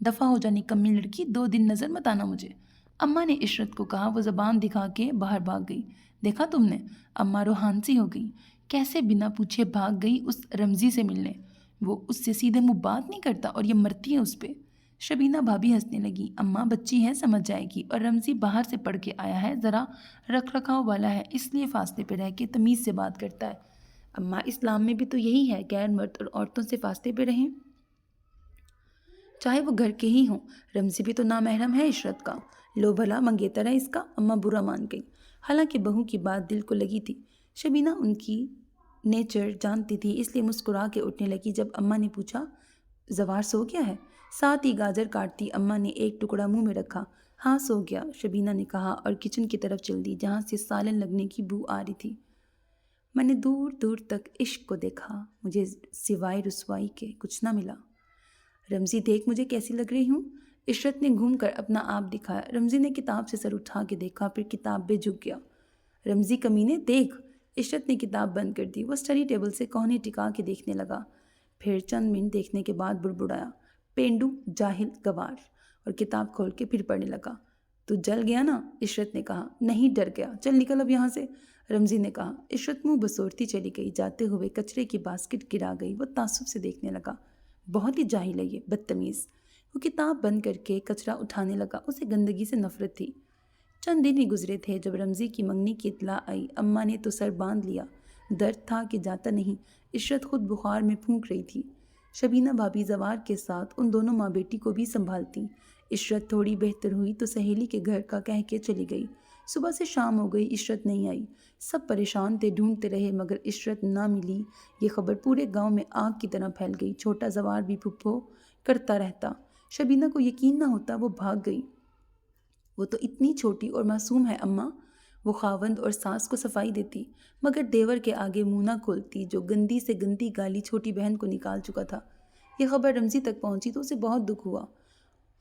دفع ہو جا نکمی لڑکی، 2 دن نظر مت آنا مجھے، اماں نے عشرت کو کہا۔ وہ زبان دکھا کے باہر بھاگ گئی۔ دیکھا تم نے؟ اماں روحان سی ہو گئی۔ کیسے بنا پوچھے بھاگ گئی اس رمزی سے ملنے؟ وہ اس سے سیدھے منہ بات نہیں کرتا اور یہ مرتی ہے اس پہ۔ شبینہ بھابھی ہنسنے لگی۔ اماں بچی ہے، سمجھ جائے گی، اور رمزی باہر سے پڑھ کے آیا ہے، ذرا رکھ رکھاؤ والا ہے، اس لیے فاصلے پہ رہ کے تمیز سے بات کرتا ہے۔ اماں اسلام میں بھی تو یہی ہے، غیر مرد اور عورتوں سے فاصلے پہ رہیں، چاہے وہ گھر کے ہی ہوں۔ رمزی بھی تو نامحرم ہے عشرت کا، لو بھلا منگیتر ہے اس کا۔ اماں برا مان گئی، حالانکہ بہو کی بات دل کو لگی تھی۔ شبینہ ان کی نیچر جانتی تھی، اس لیے مسکرا کے اٹھنے لگی جب اماں نے پوچھا زوار سو گیا ہے؟ ساتھ ہی گاجر کاٹتی اماں نے ایک ٹکڑا منہ میں رکھا۔ ہاں سو گیا، شبینہ نے کہا اور کچن کی طرف چل دی جہاں سے سالن لگنے کی بو آ رہی تھی۔ میں نے دور دور تک عشق کو دیکھا، مجھے سوائے رسوائی کے کچھ نہ ملا۔ رمزی دیکھ مجھے کیسی لگ رہی ہوں؟ عشرت نے گھوم کر اپنا آپ دکھایا۔ رمزی نے کتاب سے سر اٹھا کے دیکھا، پھر کتاب پہ جھک گیا۔ رمزی کمینے دیکھ! عشرت نے کتاب بند کر دی۔ وہ اسٹڈی ٹیبل سے کوہنی ٹکا کے دیکھنے لگا، پھر چند منٹ دیکھنے کے بعد بڑبڑایا، پینڈو، جاہل، گوار، اور کتاب کھول کے پھر پڑھنے لگا۔ تو جل گیا نا؟ عشرت نے کہا۔ نہیں، ڈر گیا، چل نکل اب یہاں سے، رمزی نے کہا۔ عشرت منہ بسورتی چلی گئی، جاتے ہوئے کچرے کی باسکٹ گرا گئی۔ وہ تعصب سے دیکھنے لگا، بہت ہی جاہل ہے یہ، بدتمیز۔ وہ کتاب بند کر کے کچرا اٹھانے لگا، اسے گندگی سے نفرت تھی۔ چند دن ہی گزرے تھے جب رمزی کی منگنی کی اطلاع آئی۔ اماں نے تو سر باندھ لیا، درد تھا کہ جاتا نہیں۔ عشرت خود بخار میں پھونک رہی تھی۔ شبینہ بھابھی زوار کے ساتھ ان دونوں ماں بیٹی کو بھی سنبھالتی۔ عشرت تھوڑی بہتر ہوئی تو سہیلی کے گھر کا کہہ کے چلی گئی۔ صبح سے شام ہو گئی، عشرت نہیں آئی۔ سب پریشان تھے، ڈھونڈتے رہے، مگر عشرت نہ ملی۔ یہ خبر پورے گاؤں میں آگ کی طرح پھیل گئی۔ چھوٹا زوار بھی پھپھو کرتا رہتا۔ شبینہ کو یقین نہ ہوتا، وہ بھاگ گئی۔ وہ تو اتنی چھوٹی اور معصوم ہے اماں، وہ خاوند اور ساس کو صفائی دیتی، مگر دیور کے آگے منہ نہ کھولتی، جو گندی سے گندی گالی چھوٹی بہن کو نکال چکا تھا۔ یہ خبر رمزی تک پہنچی تو اسے بہت دکھ ہوا،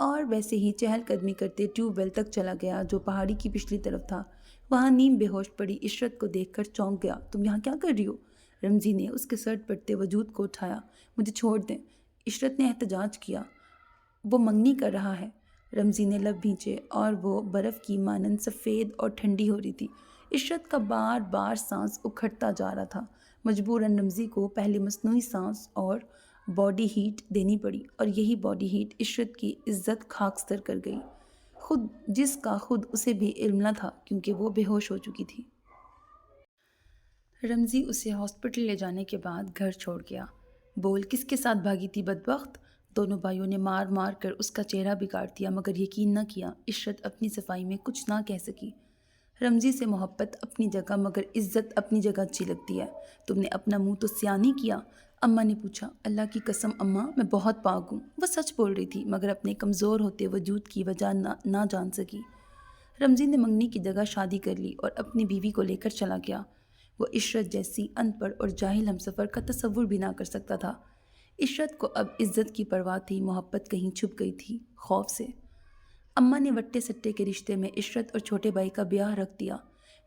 اور ویسے ہی چہل قدمی کرتے ٹیوب ویل تک چلا گیا جو پہاڑی کی پچھلی طرف تھا۔ وہاں نیم بے ہوش پڑی عشرت کو دیکھ کر چونک گیا۔ تم یہاں کیا کر رہی ہو؟ رمزی نے اس کے سرٹ پڑتے وجود کو اٹھایا۔ مجھے چھوڑ دیں، عشرت نے احتجاج کیا۔ وہ منگنی کر رہا ہے، رمزی نے لب بھینچے، اور وہ برف کی مانند سفید اور ٹھنڈی ہو رہی تھی۔ عشرت کا بار بار سانس اکھڑتا جا رہا تھا۔ مجبوراً رمزی کو پہلے مصنوعی سانس اور باڈی ہیٹ دینی پڑی، اور یہی باڈی ہیٹ عشرت کی عزت خاکستر کر گئی، خود جس کا خود اسے بھی علم نہ تھا کیونکہ وہ بے ہوش ہو چکی تھی۔ رمزی اسے ہاسپٹل لے جانے کے بعد گھر چھوڑ گیا۔ بول، کس کے ساتھ بھاگی تھی بدبخت؟ دونوں بھائیوں نے مار مار کر اس کا چہرہ بگاڑ دیا، مگر یقین نہ کیا۔ عشرت اپنی صفائی میں کچھ نہ کہہ سکی۔ رمزی سے محبت اپنی جگہ مگر عزت اپنی جگہ اچھی لگتی ہے۔ تم نے اپنا منہ تو سیاہ نہیں کیا؟ اماں نے پوچھا۔ اللہ کی قسم اماں، میں بہت پاک ہوں۔ وہ سچ بول رہی تھی، مگر اپنے کمزور ہوتے وجود کی وجہ نہ جان سکی۔ رمزی نے منگنی کی جگہ شادی کر لی اور اپنی بیوی کو لے کر چلا گیا۔ وہ عشرت جیسی ان پڑھ اور جاہل ہمسفر کا تصور بھی نہ کر سکتا تھا۔ عشرت کو اب عزت کی پرواہ تھی، محبت کہیں چھپ گئی تھی، خوف سے۔ اماں نے وٹے سٹے کے رشتے میں عشرت اور چھوٹے بھائی کا بیاہ رکھ دیا۔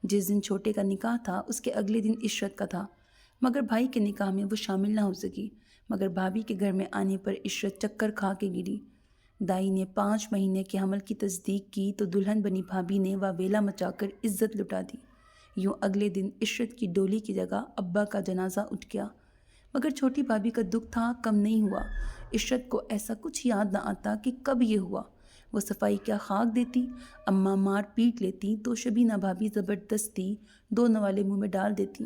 جس دن چھوٹے کا نکاح تھا اس کے اگلے دن عشرت کا تھا، مگر بھائی کے نکاح میں وہ شامل نہ ہو سکی۔ مگر بھابھی کے گھر میں آنے پر عشرت چکر کھا کے گری۔ دائی نے 5 مہینے کے حمل کی تصدیق کی تو دلہن بنی بھابھی نے واویلا مچا کر عزت لٹا دی۔ یوں اگلے دن عشرت کی ڈولی کی جگہ ابا کا جنازہ اٹھ گیا، مگر چھوٹی بھابھی کا دکھ تھا کم نہیں ہوا۔ عشرت کو ایسا کچھ یاد نہ آتا کہ کب یہ ہوا۔ وہ صفائی کیا خاک دیتی، اماں مار پیٹ لیتی تو شبینہ بھابھی زبردستی 2 نوالے منہ میں ڈال دیتی۔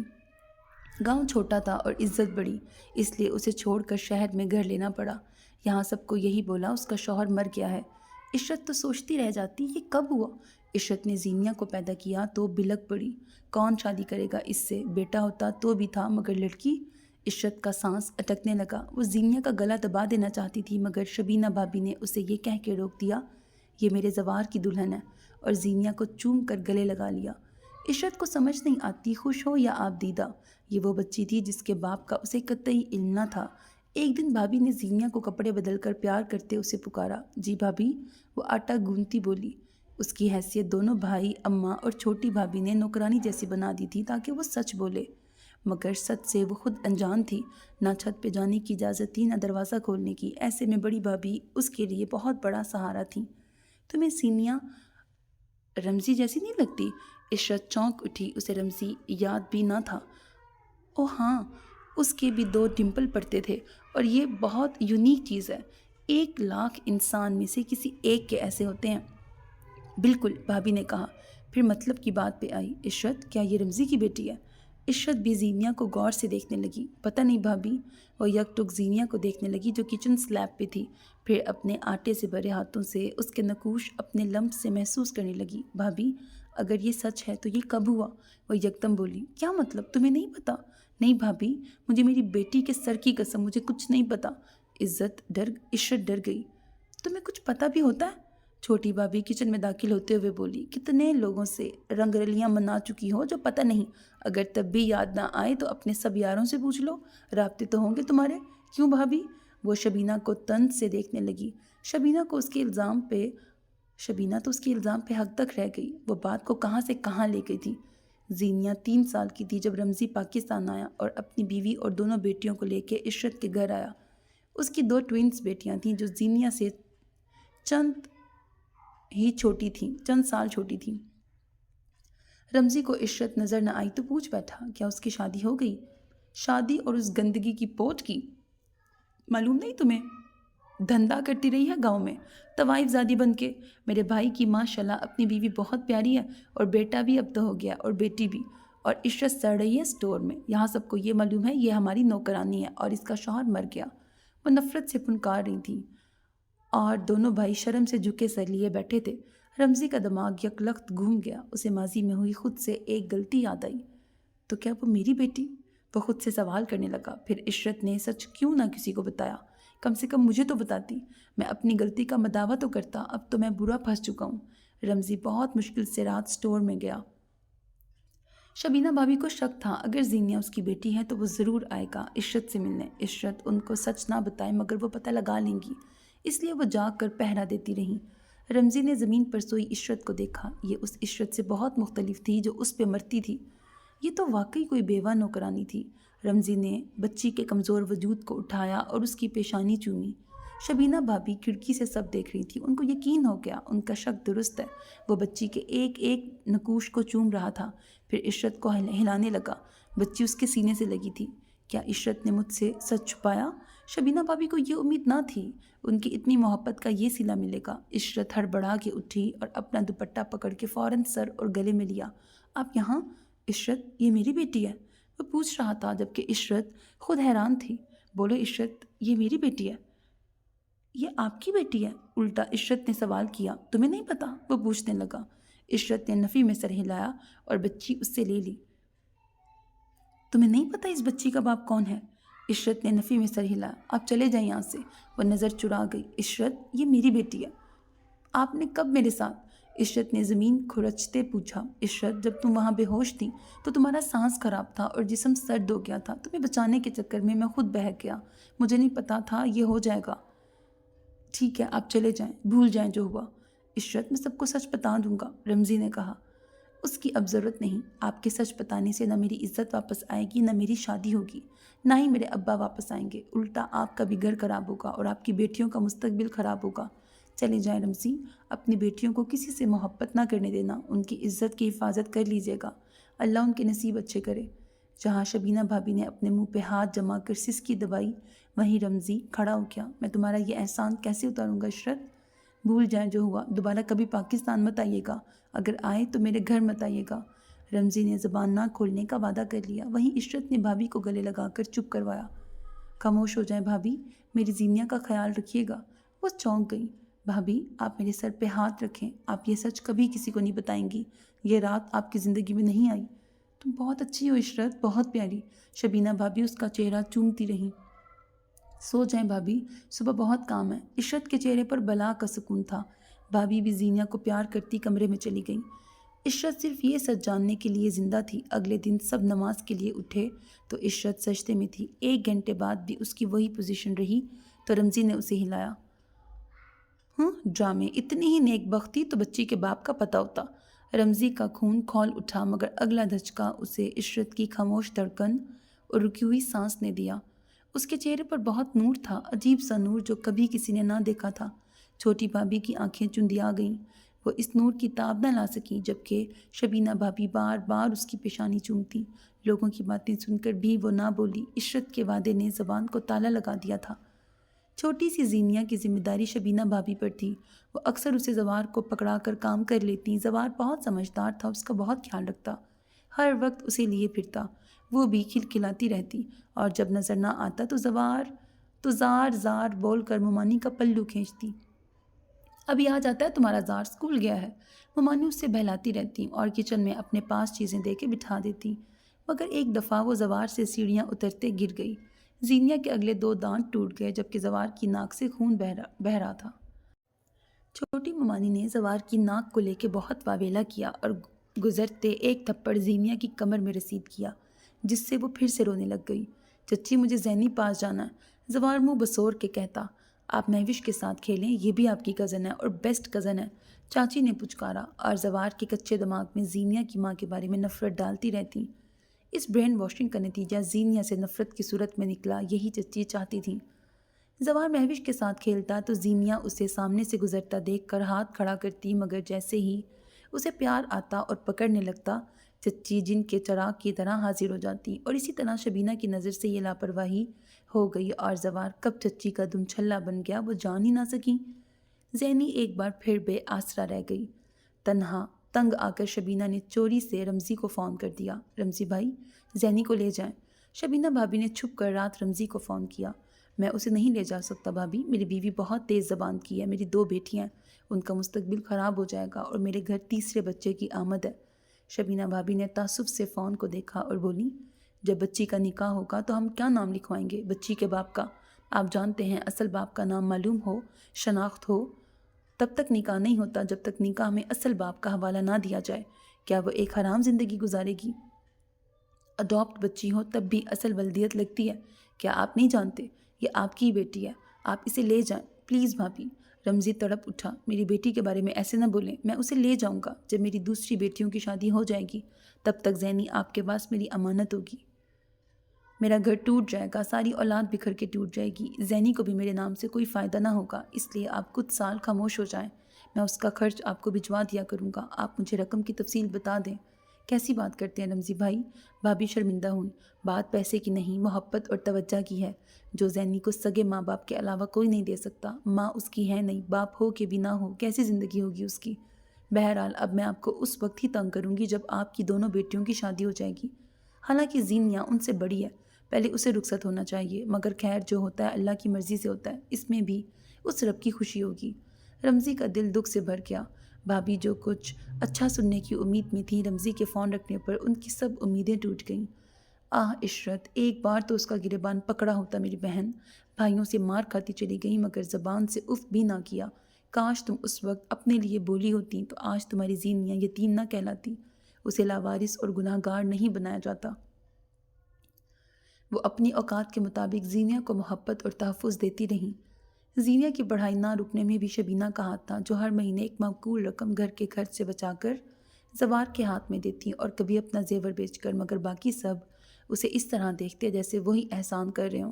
گاؤں چھوٹا تھا اور عزت بڑی، اس لیے اسے چھوڑ کر شہر میں گھر لینا پڑا۔ یہاں سب کو یہی بولا اس کا شوہر مر گیا ہے۔ عشرت تو سوچتی رہ جاتی یہ کب ہوا۔ عشرت نے زینیا کو پیدا کیا تو بلک پڑی، کون شادی کرے گا اس سے؟ بیٹا ہوتا تو بھی تھا، مگر لڑکی؟ عشرت کا سانس اٹکنے لگا۔ وہ زینیا کا گلا دبا دینا چاہتی تھی، مگر شبینہ بھابھی نے اسے یہ کہہ کے روک دیا، یہ میرے زوار کی دلہن ہے، اور زینیا کو چوم کر گلے لگا لیا۔ عشرت کو سمجھ نہیں آتی خوش ہو یا آبدیدہ۔ یہ وہ بچی تھی جس کے باپ کا اسے قطعی علم نہ تھا۔ ایک دن بھابھی نے زینیا کو کپڑے بدل کر پیار کرتے اسے پکارا۔ جی بھابھی، وہ آٹا گوندتی بولی۔ اس کی حیثیت دونوں بھائی، اماں اور چھوٹی بھابھی نے نوکرانی جیسی بنا دی تھی تاکہ وہ سچ بولے، مگر سچ سے وہ خود انجان تھی، نہ چھت پہ جانے کی اجازت تھی، نہ دروازہ کھولنے کی۔ ایسے میں بڑی بھابھی اس کے لیے بہت بڑا سہارا تھیں۔ تمہیں سینیا رمزی جیسی نہیں لگتی؟ عشرت چونک اٹھی، اسے رمزی یاد بھی نہ تھا۔ اوہ ہاں، اس کے بھی 2 ڈمپل پڑتے تھے، اور یہ بہت یونیک چیز ہے، 1,00,000 انسان میں سے کسی ایک کے ایسے ہوتے ہیں۔ بالکل، بھابھی نے کہا۔ پھر مطلب کی بات پہ آئی، عشرت کیا یہ رمزی کی بیٹی ہے؟ عشرت بھی زینیا کو غور سے دیکھنے لگی۔ پتہ نہیں بھابھی۔ وہ یک ٹک زینیا کو دیکھنے لگی جو کچن سلیب پہ تھی، پھر اپنے آٹے سے بھرے ہاتھوں سے اس کے نقوش اپنے لمب سے محسوس کرنے لگی۔ بھابھی، اگر یہ سچ ہے تو یہ کب ہوا؟ وہ یکدم بولی۔ کیا مطلب، تمہیں نہیں پتہ؟ نہیں بھابھی، مجھے میری بیٹی کے سر کی قسم مجھے کچھ نہیں پتہ۔ عشرت ڈر گئی۔ تمہیں کچھ پتہ بھی ہوتا ہے؟ چھوٹی بھابھی کچن میں داخل ہوتے ہوئے بولی۔ کتنے لوگوں سے رنگ رلیاں منا چکی ہو جو پتہ نہیں، اگر تب بھی یاد نہ آئے تو اپنے سب یاروں سے پوچھ لو، رابطے تو ہوں گے تمہارے۔ کیوں بھابھی؟ وہ شبینہ کو طنز سے دیکھنے لگی۔ شبینہ تو اس کے الزام پہ حق تک رہ گئی۔ وہ بات کو کہاں سے کہاں لے گئی تھی۔ زینیا 3 سال کی تھی جب رمزی پاکستان آیا اور اپنی بیوی اور دونوں بیٹیوں کو لے کے عشرت کے گھر آیا۔ اس کی 2 ٹوئنس بیٹیاں تھیں جو زینیا سے چند سال چھوٹی تھیں۔ رمزی کو عشرت نظر نہ آئی تو پوچھ بیٹھا، کیا اس کی شادی ہو گئی؟ شادی اور اس گندگی کی پوٹ کی؟ معلوم نہیں تمہیں؟ دھندا کرتی رہی ہے گاؤں میں طوائف زادی بن کے۔ میرے بھائی کی ماشاءاللہ اپنی بیوی بہت پیاری ہے، اور بیٹا بھی اب تو ہو گیا، اور بیٹی بھی۔ اور عشرت سڑ رہی ہے اسٹور میں۔ یہاں سب کو یہ معلوم ہے یہ ہماری نوکرانی ہے اور اس کا شوہر مر گیا۔ وہ نفرت سے پھنکار رہی تھی، اور دونوں بھائی شرم سے جھکے سر لیے بیٹھے تھے۔ رمزی کا دماغ یک لخت گھوم گیا۔ اسے ماضی میں ہوئی خود سے ایک غلطی یاد آئی۔ تو کیا وہ میری بیٹی؟ وہ خود سے سوال کرنے لگا۔ پھر عشرت نے سچ کیوں نہ کسی کو بتایا؟ کم سے کم مجھے تو بتاتی، میں اپنی غلطی کا مداوع تو کرتا۔ اب تو میں برا پھنس چکا ہوں۔ رمزی بہت مشکل سے رات اسٹور میں گیا۔ شبینہ بھابھی کو شک تھا اگر زینیا اس کی بیٹی ہے تو وہ ضرور آئے گا عشرت سے ملنے۔ عشرت ان کو سچ نہ بتائے مگر وہ پتہ لگا لیں گی، اس لیے وہ جاگ کر پہرا دیتی رہیں۔ رمزی نے زمین پر سوئی عشرت کو دیکھا۔ یہ اس عشرت سے بہت مختلف تھی جو اس پہ مرتی تھی۔ یہ تو واقعی کوئی بیوہ نوکرانی تھی۔ رمزی نے بچی کے کمزور وجود کو اٹھایا اور اس کی پیشانی چومی۔ شبینہ بھابھی کھڑکی سے سب دیکھ رہی تھی۔ ان کو یقین ہو گیا، ان کا شک درست ہے۔ وہ بچی کے ایک ایک نقوش کو چوم رہا تھا، پھر عشرت کو ہلانے لگا۔ بچی اس کے سینے سے لگی تھی۔ کیا عشرت نے مجھ سے سچ چھپایا؟ شبینہ بھابھی کو یہ امید نہ تھی ان کی اتنی محبت کا یہ صلہ ملے گا۔ عشرت ہڑبڑا کے اٹھی اور اپنا دوپٹہ پکڑ کے فوراً سر اور گلے میں لیا۔ آپ یہاں؟ عشرت، یہ میری بیٹی ہے، وہ پوچھ رہا تھا جبکہ عشرت خود حیران تھی۔ بولو عشرت، یہ میری بیٹی ہے۔ یہ آپ کی بیٹی ہے؟ الٹا عشرت نے سوال کیا۔ تمہیں نہیں پتا؟ وہ پوچھنے لگا۔ عشرت نے نفی میں سر ہلایا اور بچی اس سے لے لی۔ تمہیں نہیں پتا اس بچی کا باپ کون ہے؟ عشرت نے نفی میں سر ہلایا۔ آپ چلے جائیں یہاں سے۔ وہ نظر چرا گئی۔ عشرت، یہ میری بیٹی ہے۔ آپ نے کب میرے ساتھ؟ عشرت نے زمین کھرچتے پوچھا۔ عشرت، جب تم وہاں بے ہوش تھی تو تمہارا سانس خراب تھا اور جسم سرد ہو گیا تھا۔ تمہیں بچانے کے چکر میں خود بہک گیا۔ مجھے نہیں پتا تھا یہ ہو جائے گا۔ ٹھیک ہے، آپ چلے جائیں، بھول جائیں جو ہوا۔ عشرت، میں سب کو سچ بتا دوں گا، رمزی نے کہا۔ اس کی اب ضرورت نہیں۔ آپ کے سچ بتانے سے نہ میری عزت واپس آئے گی، نہ میری شادی ہوگی، نہ ہی میرے ابا واپس آئیں گے۔ الٹا آپ کا بھی گھر خراب ہوگا اور آپ کی بیٹیوں کا مستقبل خراب ہوگا۔ چلے جائیں رمزی، اپنی بیٹیوں کو کسی سے محبت نہ کرنے دینا، ان کی عزت کی حفاظت کر لیجیے گا، اللہ ان کے نصیب اچھے کرے۔ جہاں شبینہ بھابھی نے اپنے منہ پہ ہاتھ جما کر سسکی دبائی، وہیں رمزی کھڑا ہو گیا۔ میں تمہارا یہ احسان کیسے اتاروں گا عشرت؟ بھول جائیں جو ہوا، دوبارہ کبھی پاکستان مت آئیے گا، اگر آئے تو میرے گھر مت آئیے گا۔ رمزی نے زبان نہ کھولنے کا وعدہ کر لیا۔ وہیں عشرت نے بھابھی کو گلے لگا کر چپ کروایا۔ خاموش ہو جائیں بھابھی، میری زینیا کا خیال رکھیے گا۔ وہ چونک گئی۔ بھابھی، آپ میرے سر پہ ہاتھ رکھیں، آپ یہ سچ کبھی کسی کو نہیں بتائیں گی۔ یہ رات آپ کی زندگی میں نہیں آئی۔ تم بہت اچھی ہو عشرت، بہت پیاری۔ شبینہ بھابھی اس کا چہرہ چومتی رہیں۔ سو جائیں بھابھی، صبح بہت کام ہے۔ عشرت کے چہرے پر بلا کا سکون تھا۔ بھابھی بھی زینیا کو پیار کرتی کمرے میں چلی گئیں۔ عشرت صرف یہ سچ جاننے کے لیے زندہ تھی۔ اگلے دن سب نماز کے لیے اٹھے تو عشرت سجدے میں تھی۔ 1 گھنٹے بعد بھی اس کی وہی پوزیشن رہی تو رمزی نے اسے ہلایا۔ ڈرامے، اتنی ہی نیک بختی تو بچی کے باپ کا پتہ ہوتا۔ رمزی کا خون کھول اٹھا، مگر اگلا دھچکا اسے عشرت کی خاموش دھڑکن اور رکی ہوئی سانس نے دیا۔ اس کے چہرے پر بہت نور تھا، عجیب سا نور جو کبھی کسی نے نہ دیکھا تھا۔ چھوٹی بھابھی کی آنکھیں چندیا گئیں، وہ اس نور کی تاب نہ لا سکیں، جبکہ شبینہ بھابھی بار بار اس کی پیشانی چومتی۔ لوگوں کی باتیں سن کر بھی وہ نہ بولی۔ عشرت کے وعدے نے زبان کو تالا لگا دیا تھا۔ چھوٹی سی زینیا کی ذمہ داری شبینہ بھابھی پر تھی۔ وہ اکثر اسے زوار کو پکڑا کر کام کر لیتی۔ زوار بہت سمجھدار تھا، اس کا بہت خیال رکھتا، ہر وقت اسے لیے پھرتا۔ وہ بھی کھلکھلاتی رہتی، اور جب نظر نہ آتا تو زار زار بول کر ممانی کا پلو کھینچتی۔ ابھی آ جاتا ہے تمہارا زار، اسکول گیا ہے۔ ممانی اس سے بہلاتی رہتی اور کچن میں اپنے پاس چیزیں دے کے بٹھا دیتی، مگر ایک دفعہ وہ زوار سے سیڑھیاں اترتے گر گئی۔ زینیا کے اگلے 2 دانت ٹوٹ گئے، جبکہ زوار کی ناک سے خون بہہ رہا تھا۔ چھوٹی ممانی نے زوار کی ناک کو لے کے بہت واویلا کیا اور گزرتے ایک تھپڑ زینیا کی کمر میں رسید کیا، جس سے وہ پھر سے رونے لگ گئی۔ چچی مجھے زینی پاس جانا ہے، زوار منہ بسور کے کہتا۔ آپ مہوش کے ساتھ کھیلیں، یہ بھی آپ کی کزن ہے اور بیسٹ کزن ہے، چاچی نے پچکارا، اور زوار کے کچے دماغ میں زینیا کی ماں کے بارے میں نفرت ڈالتی رہتی۔ اس برین واشنگ کا نتیجہ زینیا سے نفرت کی صورت میں نکلا، یہی چچی چاہتی تھیں۔ زوار مہوش کے ساتھ کھیلتا تو زینیا اسے سامنے سے گزرتا دیکھ کر ہاتھ کھڑا کرتی، مگر جیسے ہی اسے پیار آتا اور پکڑنے لگتا، چچی جن کے چراغ کی طرح حاضر ہو جاتی، اور اسی طرح شبینہ کی نظر سے یہ لاپرواہی ہو گئی، اور زوار کب چچی کا دم چھلا بن گیا وہ جان ہی نہ سکیں۔ زینی ایک بار پھر بے آسرا رہ گئی۔ تنگ آ کر شبینہ نے چوری سے رمزی کو فون کر دیا، رمزی بھائی زینی کو لے جائیں۔ شبینہ بھابھی نے چھپ کر رات رمزی کو فون کیا۔ میں اسے نہیں لے جا سکتا بھابھی، میری بیوی بہت تیز زبان کی ہے، میری 2 بیٹیاں ہیں، ان کا مستقبل خراب ہو جائے گا، اور میرے گھر تیسرے بچے کی آمد ہے۔ شبینہ بھابھی نے تعصب سے فون کو دیکھا اور بولی، جب بچی کا نکاح ہوگا تو ہم کیا نام لکھوائیں گے بچی کے باپ کا؟ آپ جانتے ہیں اصل باپ کا نام معلوم ہو، شناخت ہو، تب تک نکاح نہیں ہوتا جب تک نکاح میں اصل باپ کا حوالہ نہ دیا جائے۔ کیا وہ ایک حرام زندگی گزارے گی؟ اڈاپٹ بچی ہو تب بھی اصل ولدیت لگتی ہے، کیا آپ نہیں جانتے؟ یہ آپ کی بیٹی ہے، آپ اسے لے جائیں پلیز بھابھی۔ رمزی تڑپ اٹھا، میری بیٹی کے بارے میں ایسے نہ بولیں، میں اسے لے جاؤں گا، جب میری دوسری بیٹیوں کی شادی ہو جائے گی تب تک زینی آپ کے پاس میری امانت ہوگی۔ میرا گھر ٹوٹ جائے گا، ساری اولاد بکھر کے ٹوٹ جائے گی، زینی کو بھی میرے نام سے کوئی فائدہ نہ ہوگا، اس لیے آپ کچھ سال خاموش ہو جائیں، میں اس کا خرچ آپ کو بھجوا دیا کروں گا، آپ مجھے رقم کی تفصیل بتا دیں۔ کیسی بات کرتے ہیں رمزی بھائی؟ بھابھی شرمندہ ہوئی، بات پیسے کی نہیں، محبت اور توجہ کی ہے، جو زینی کو سگے ماں باپ کے علاوہ کوئی نہیں دے سکتا۔ ماں اس کی ہے نہیں، باپ ہو کہ بھی نہ ہو، کیسی زندگی ہوگی اس کی؟ بہرحال اب میں آپ کو اس وقت ہی تنگ کروں گی جب آپ کی دونوں بیٹیوں کی شادی ہو جائے گی۔ حالانکہ زینیا ان سے بڑی ہے، پہلے اسے رخصت ہونا چاہیے، مگر خیر جو ہوتا ہے اللہ کی مرضی سے ہوتا ہے، اس میں بھی اس رب کی خوشی ہوگی۔ رمزی کا دل دکھ سے بھر گیا۔ بھابھی جو کچھ اچھا سننے کی امید میں تھی، رمزی کے فون رکھنے پر ان کی سب امیدیں ٹوٹ گئیں۔ آہ عشرت، ایک بار تو اس کا گریبان پکڑا ہوتا میری بہن، بھائیوں سے مار کھاتی چلی گئی مگر زبان سے اف بھی نہ کیا۔ کاش تم اس وقت اپنے لیے بولی ہوتی تو آج تمہاری زینیا یتیم نہ کہلاتی، اسے لاوارث اور گناہ گار نہیں بنایا جاتا۔ وہ اپنی اوقات کے مطابق زینیا کو محبت اور تحفظ دیتی رہیں۔ زینیا کی پڑھائی نہ رکنے میں بھی شبینہ کا ہاتھ تھا، جو ہر مہینے ایک معقول رقم گھر کے خرچ سے بچا کر زوار کے ہاتھ میں دیتی اور کبھی اپنا زیور بیچ کر، مگر باقی سب اسے اس طرح دیکھتے جیسے وہی احسان کر رہے ہوں۔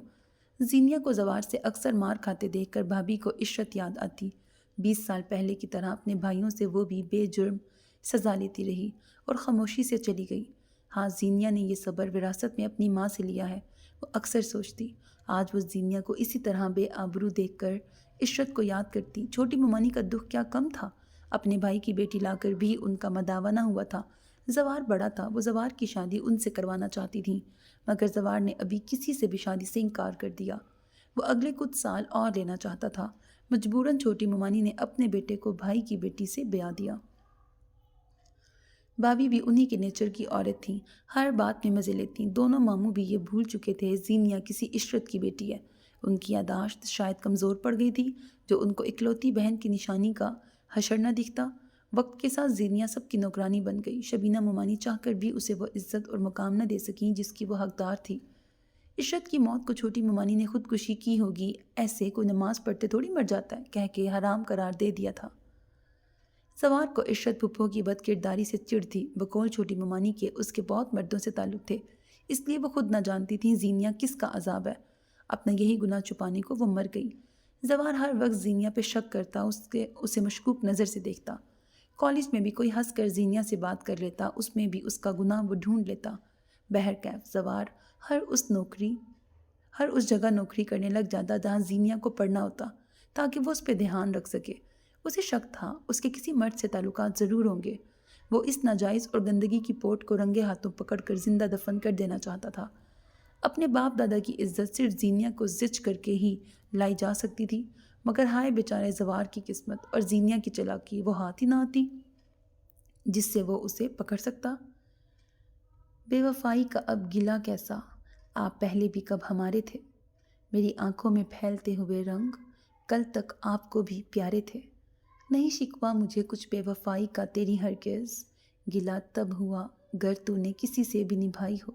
زینیا کو زوار سے اکثر مار کھاتے دیکھ کر بھابھی کو عشرت یاد آتی۔ 20 سال پہلے کی طرح اپنے بھائیوں سے وہ بھی بے جرم سزا لیتی رہی اور خاموشی سے چلی گئی۔ ہاں زینیا نے یہ صبر وراثت میں اپنی ماں سے لیا ہے، وہ اکثر سوچتی۔ آج وہ زینیا کو اسی طرح بے آبرو دیکھ کر عشرت کو یاد کرتی۔ چھوٹی ممانی کا دکھ کیا کم تھا، اپنے بھائی کی بیٹی لا کر بھی ان کا مداوا نہ ہوا تھا۔ زوار بڑا تھا، وہ زوار کی شادی ان سے کروانا چاہتی تھیں، مگر زوار نے ابھی کسی سے بھی شادی سے انکار کر دیا۔ وہ اگلے کچھ سال اور لینا چاہتا تھا۔ مجبوراً چھوٹی ممانی نے اپنے بیٹے کو بھائی کی بیٹی سے بیاہ دیا۔ بھابھی بھی انہی کے نیچر کی عورت تھیں، ہر بات میں مزے لیتیں۔ دونوں ماموں بھی یہ بھول چکے تھے زینیا کسی عشرت کی بیٹی ہے۔ ان کی یادداشت شاید کمزور پڑ گئی تھی، جو ان کو اکلوتی بہن کی نشانی کا حشر نہ دکھتا۔ وقت کے ساتھ زینیا سب کی نوکرانی بن گئی۔ شبینہ ممانی چاہ کر بھی اسے وہ عزت اور مقام نہ دے سکیں جس کی وہ حقدار تھی۔ عشرت کی موت کو چھوٹی ممانی نے خودکشی کی ہوگی، ایسے کوئی نماز پڑھتے تھوڑی مر جاتا ہے، کہہ کے حرام قرار دے دیا تھا۔ زوار کو عشرت پھپھو کی بد کرداری سے چڑ تھی، بقول چھوٹی ممانی کے اس کے بہت مردوں سے تعلق تھے، اس لیے وہ خود نہ جانتی تھیں زینیا کس کا عذاب ہے۔ اپنا یہی گناہ چھپانے کو وہ مر گئی۔ زوار ہر وقت زینیا پہ شک کرتا، اسے مشکوک نظر سے دیکھتا۔ کالج میں بھی کوئی ہنس کر زینیا سے بات کر لیتا، اس میں بھی اس کا گناہ وہ ڈھونڈ لیتا۔ بہرکیف زوار ہر اس جگہ نوکری کرنے لگ جاتا جہاں زینیا کو پڑھنا ہوتا، تاکہ وہ اس پہ دھیان رکھ سکے۔ اسے شک تھا اس کے کسی مرد سے تعلقات ضرور ہوں گے۔ وہ اس ناجائز اور گندگی کی پوٹ کو رنگے ہاتھوں پکڑ کر زندہ دفن کر دینا چاہتا تھا۔ اپنے باپ دادا کی عزت صرف زینیا کو زچ کر کے ہی لائی جا سکتی تھی، مگر ہائے بیچارے زوار کی قسمت اور زینیا کی چالاکی، وہ ہاتھ ہی نہ آتی جس سے وہ اسے پکڑ سکتا۔ بے وفائی کا اب گلہ کیسا، آپ پہلے بھی کب ہمارے تھے، میری آنکھوں میں پھیلتے ہوئے رنگ کل تک آپ کو بھی پیارے تھے۔ نہیں شکوہ مجھے کچھ بے وفائی کا تیری ہرگز، گلہ تب ہوا گر تو نے کسی سے بھی نبھائی ہو۔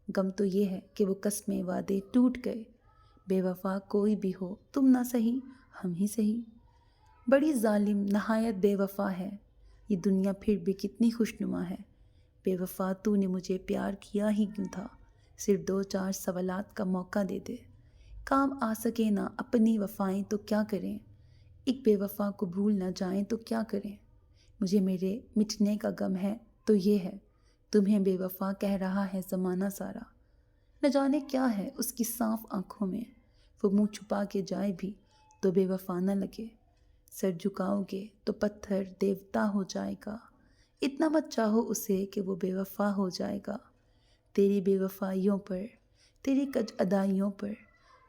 غم تو یہ ہے کہ وہ قسمیں وعدے ٹوٹ گئے، بے وفا کوئی بھی ہو تم نہ سہی ہم ہی سہی۔ بڑی ظالم نہایت بے وفا ہے یہ دنیا، پھر بھی کتنی خوشنما ہے۔ بے وفا تو نے مجھے پیار کیا ہی کیوں تھا، صرف 2-4 سوالات کا موقع دے دے۔ کام آ سکے نہ اپنی وفائیں تو کیا کریں، ایک بے وفا کو بھول نہ جائیں تو کیا کریں۔ مجھے میرے مٹنے کا غم ہے تو یہ ہے، تمہیں بے وفا کہہ رہا ہے زمانہ سارا۔ نہ جانے کیا ہے اس کی صاف آنکھوں میں، وہ منہ چھپا کے جائے بھی تو بے وفا نہ لگے۔ سر جھکاؤ گے تو پتھر دیوتا ہو جائے گا، اتنا مت چاہو اسے کہ وہ بے وفا ہو جائے گا۔ تیری بے وفائیوں پر، تیری کج ادائیوں پر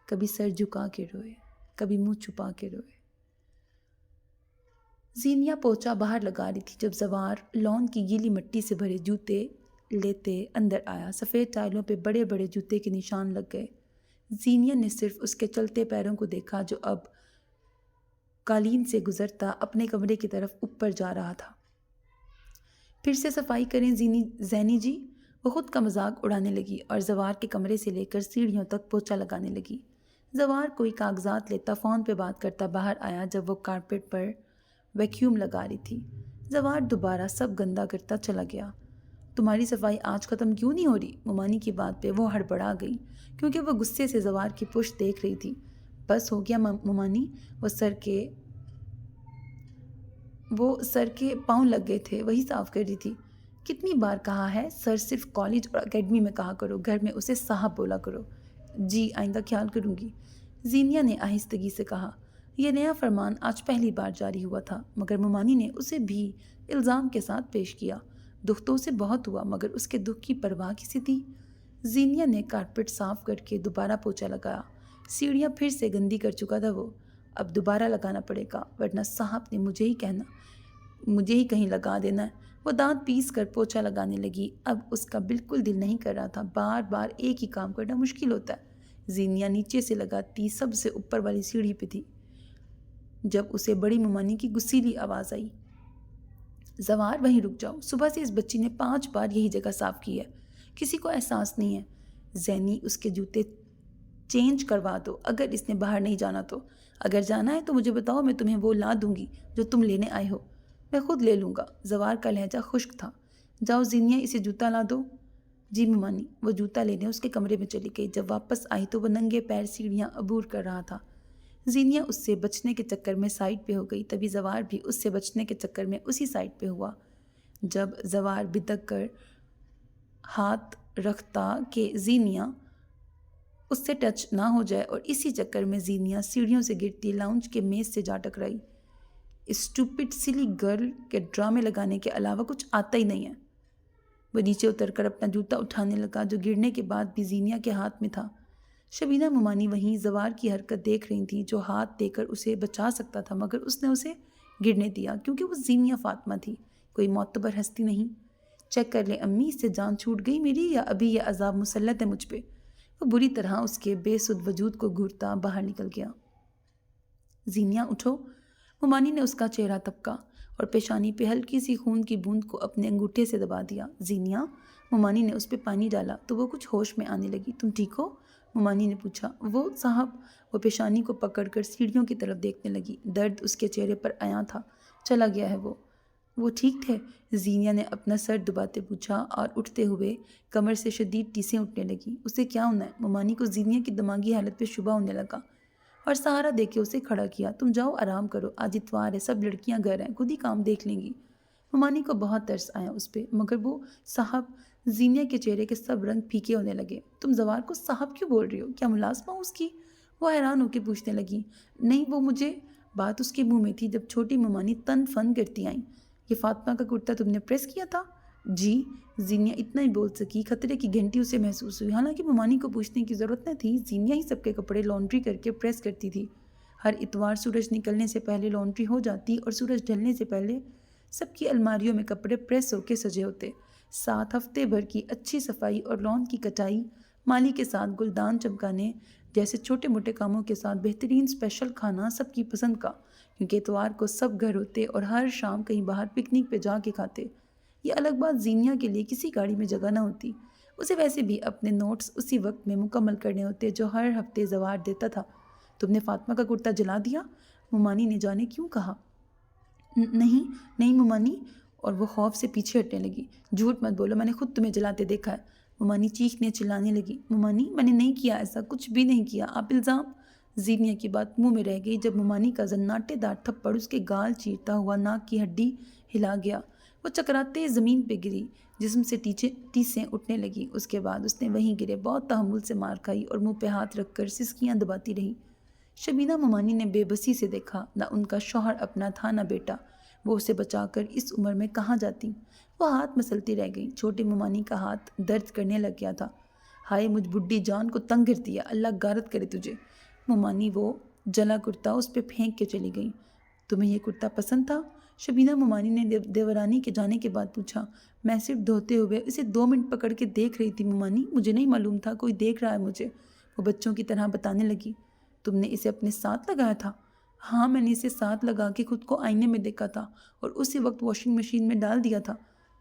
کبھی سر جھکا کے روئے، کبھی منہ چھپا کے روئے۔ زینیا پوچھا باہر لگا رہی تھی جب زوار لون کی گیلی مٹی سے بھرے جوتے لیتے اندر آیا۔ سفید ٹائلوں پہ بڑے بڑے جوتے کے نشان لگ گئے۔ زینیا نے صرف اس کے چلتے پیروں کو دیکھا جو اب قالین سے گزرتا اپنے کمرے کی طرف اوپر جا رہا تھا۔ پھر سے صفائی کریں زینی جی، وہ خود کا مذاق اڑانے لگی اور زوار کے کمرے سے لے کر سیڑھیوں تک پوچھا لگانے لگی۔ زوار کوئی کاغذات لیتا فون پہ بات کرتا باہر آیا جب وہ کارپیٹ پر ویکیوم لگا رہی تھی۔ زوار دوبارہ سب گندا کرتا چلا گیا۔ تمہاری صفائی آج ختم کیوں نہیں ہو رہی؟ ممانی کی بات پہ وہ ہڑبڑا گئی کیونکہ وہ غصے سے زوار کی پشت دیکھ رہی تھی۔ بس ہو گیا ممانی، وہ سر کے پاؤں لگ گئے تھے وہی صاف کر رہی تھی۔ کتنی بار کہا ہے سر صرف کالج اور اکیڈمی میں کہا کرو، گھر میں اسے صاحب بولا کرو۔ جی آئندہ خیال کروں گی، زینیا نے آہستگی سے کہا۔ یہ نیا فرمان آج پہلی بار جاری ہوا تھا، مگر ممانی نے اسے بھی الزام کے ساتھ پیش کیا۔ دکھ تو اسے بہت ہوا، مگر اس کے دکھ کی پرواہ کسی تھی؟ زینیا نے کارپیٹ صاف کر کے دوبارہ پوچھا لگایا۔ سیڑھیاں پھر سے گندی کر چکا تھا وہ، اب دوبارہ لگانا پڑے گا ورنہ صاحب نے مجھے ہی کہیں لگا دینا ہے۔ وہ دانت پیس کر پوچھا لگانے لگی۔ اب اس کا بالکل دل نہیں کر رہا تھا، بار بار ایک ہی کام کرنا مشکل ہوتا ہے۔ زینیا نیچے سے لگاتی سب سے اوپر والی سیڑھی پہ تھی جب اسے بڑی ممانی کی غصیلی آواز آئی۔ زوار وہیں رک جاؤ، صبح سے اس بچی نے 5 بار یہی جگہ صاف کی ہے، کسی کو احساس نہیں ہے۔ زینی اس کے جوتے چینج کروا دو اگر اس نے باہر نہیں جانا تو۔ اگر جانا ہے تو مجھے بتاؤ، میں تمہیں وہ لا دوں گی جو تم لینے آئے ہو۔ میں خود لے لوں گا۔ زوار کا لہجہ خشک تھا۔ جاؤ زینیا اسے جوتا لا دو۔ جی ممانی۔ وہ جوتا لینے اس کے کمرے میں چلی گئی۔ جب واپس آئی تو وہ ننگے پیر سیڑھیاں عبور کر رہا تھا۔ زینیا اس سے بچنے کے چکر میں سائڈ پہ ہو گئی، تبھی زوار بھی اس سے بچنے کے چکر میں اسی سائڈ پہ ہوا۔ جب زوار بدک کر ہاتھ رکھتا کہ زینیا اس سے ٹچ نہ ہو جائے، اور اسی چکر میں زینیا سیڑھیوں سے گرتی لاؤنج کے میز سے جا ٹکرائی۔ اسٹوپڈ سلی گرل کے ڈرامے لگانے کے علاوہ کچھ آتا ہی نہیں ہے۔ وہ نیچے اتر کر اپنا جوتا اٹھانے لگا جو گرنے کے بعد بھی زینیا کے ہاتھ میں تھا۔ شبینہ ممانی وہیں زوار کی حرکت دیکھ رہی تھی جو ہاتھ دے کر اسے بچا سکتا تھا، مگر اس نے اسے گرنے دیا کیونکہ وہ زینیا فاطمہ تھی، کوئی معتبر ہستی نہیں۔ چیک کر لیں امی، اس سے جان چھوٹ گئی میری یا ابھی یہ عذاب مسلط ہے مجھ پہ؟ وہ بری طرح اس کے بے سدھ وجود کو گھورتا باہر نکل گیا۔ زینیا اٹھو۔ ممانی نے اس کا چہرہ تپکا اور پیشانی پہ ہلکی سی خون کی بوند کو اپنے انگوٹھے سے دبا دیا۔ زینیا، ممانی نے اس پہ پانی ڈالا تو وہ کچھ ہوش میں آنے لگی۔ تم ٹھیک ہو؟ ممانی نے پوچھا۔ وہ صاحب، وہ پیشانی کو پکڑ کر سیڑھیوں کی طرف دیکھنے لگی۔ درد اس کے چہرے پر عیاں تھا۔ چلا گیا ہے وہ، وہ ٹھیک تھے؟ زینیا نے اپنا سر دباتے پوچھا اور اٹھتے ہوئے کمر سے شدید ٹیسیں اٹھنے لگیں۔ اسے کیا ہونا ہے؟ ممانی کو زینیا کی دماغی حالت پہ شبہ ہونے لگا اور سہارا دے کے اسے کھڑا کیا۔ تم جاؤ آرام کرو، آج اتوار ہے، سب لڑکیاں گھر ہیں، خود ہی کام دیکھ لیں گی۔ ممانی کو بہت ترس آیا اس پہ، مگر وہ صاحب، زینیا کے چہرے کے سب رنگ پھیکے ہونے لگے۔ تم زوار کو صاحب کیوں بول رہی ہو؟ کیا ملازمہ ہو اس کی؟ وہ حیران ہو کے پوچھنے لگی۔ نہیں، وہ مجھے، بات اس کے منہ میں تھی جب چھوٹی ممانی تن فن کرتی آئیں۔ یہ فاطمہ کا کرتا تم نے پریس کیا تھا؟ جی، زینیا اتنا ہی بول سکی۔ خطرے کی گھنٹی اسے محسوس ہوئی، حالانکہ ممانی کو پوچھنے کی ضرورت نہ تھی، زینیا ہی سب کے کپڑے لانڈری کر کے پریس کرتی تھی۔ ہر اتوار سورج نکلنے سے پہلے لانڈری ہو جاتی اور سورج ڈھلنے سے پہلے سب کی الماریوں میں کپڑے پریس ہو کے سجے ہوتے۔ 7 ہفتے بھر کی اچھی صفائی اور لان کی کٹائی، مالی کے ساتھ گلدان چمکانے جیسے چھوٹے موٹے کاموں کے ساتھ بہترین اسپیشل کھانا سب کی پسند کا، کیونکہ اتوار کو سب گھر ہوتے اور ہر شام کہیں باہر پکنک پہ جا کے کھاتے۔ یہ الگ بات زینیا کے لیے کسی گاڑی میں جگہ نہ ہوتی، اسے ویسے بھی اپنے نوٹس اسی وقت میں مکمل کرنے ہوتے جو ہر ہفتے زوار دیتا تھا۔ تم نے فاطمہ کا کرتا جلا دیا؟ ممانی نے جانے کیوں کہا۔ نہیں نہیں ممانی، اور وہ خوف سے پیچھے ہٹنے لگی۔ جھوٹ مت بولو، میں نے خود تمہیں جلاتے دیکھا ہے۔ ممانی چیخنے چلانے لگی۔ ممانی، میں نے نہیں کیا ایسا، کچھ بھی نہیں کیا، آپ الزام۔ زینیا کی بات منہ میں رہ گئی جب ممانی کا زناٹے دار تھپڑ اس کے گال چیرتا ہوا ناک کی ہڈی ہلا گیا۔ وہ چکراتے زمین پہ گری، جسم سے ٹیسیں اٹھنے لگی۔ اس کے بعد اس نے وہیں گرے بہت تحمل سے مار کھائی اور منہ پہ ہاتھ رکھ کر سسکیاں دباتی رہی۔ شبینہ ممانی نے بے بسی سے دیکھا، نہ ان کا شوہر اپنا تھا نہ بیٹا، وہ اسے بچا کر اس عمر میں کہاں جاتی۔ وہ ہاتھ مسلتی رہ گئی۔ چھوٹے ممانی کا ہاتھ درد کرنے لگ گیا تھا۔ ہائے مجھ بڈھی جان کو تنگ کر دیا، اللہ غارت کرے تجھے۔ ممانی وہ جلا کرتا اس پہ پھینک کے چلی گئی۔ تمہیں یہ کرتا پسند تھا؟ شبینہ ممانی نے دیورانی کے جانے کے بعد پوچھا۔ میں صرف دھوتے ہوئے اسے 2 منٹ پکڑ کے دیکھ رہی تھی ممانی، مجھے نہیں معلوم تھا کوئی دیکھ رہا ہے مجھے، وہ بچوں کی طرح بتانے لگی۔ تم نے اسے اپنے ساتھ لگایا تھا؟ ہاں، میں نے اسے ساتھ لگا کے خود کو آئینے میں دیکھا تھا اور اسی وقت واشنگ مشین میں ڈال دیا تھا۔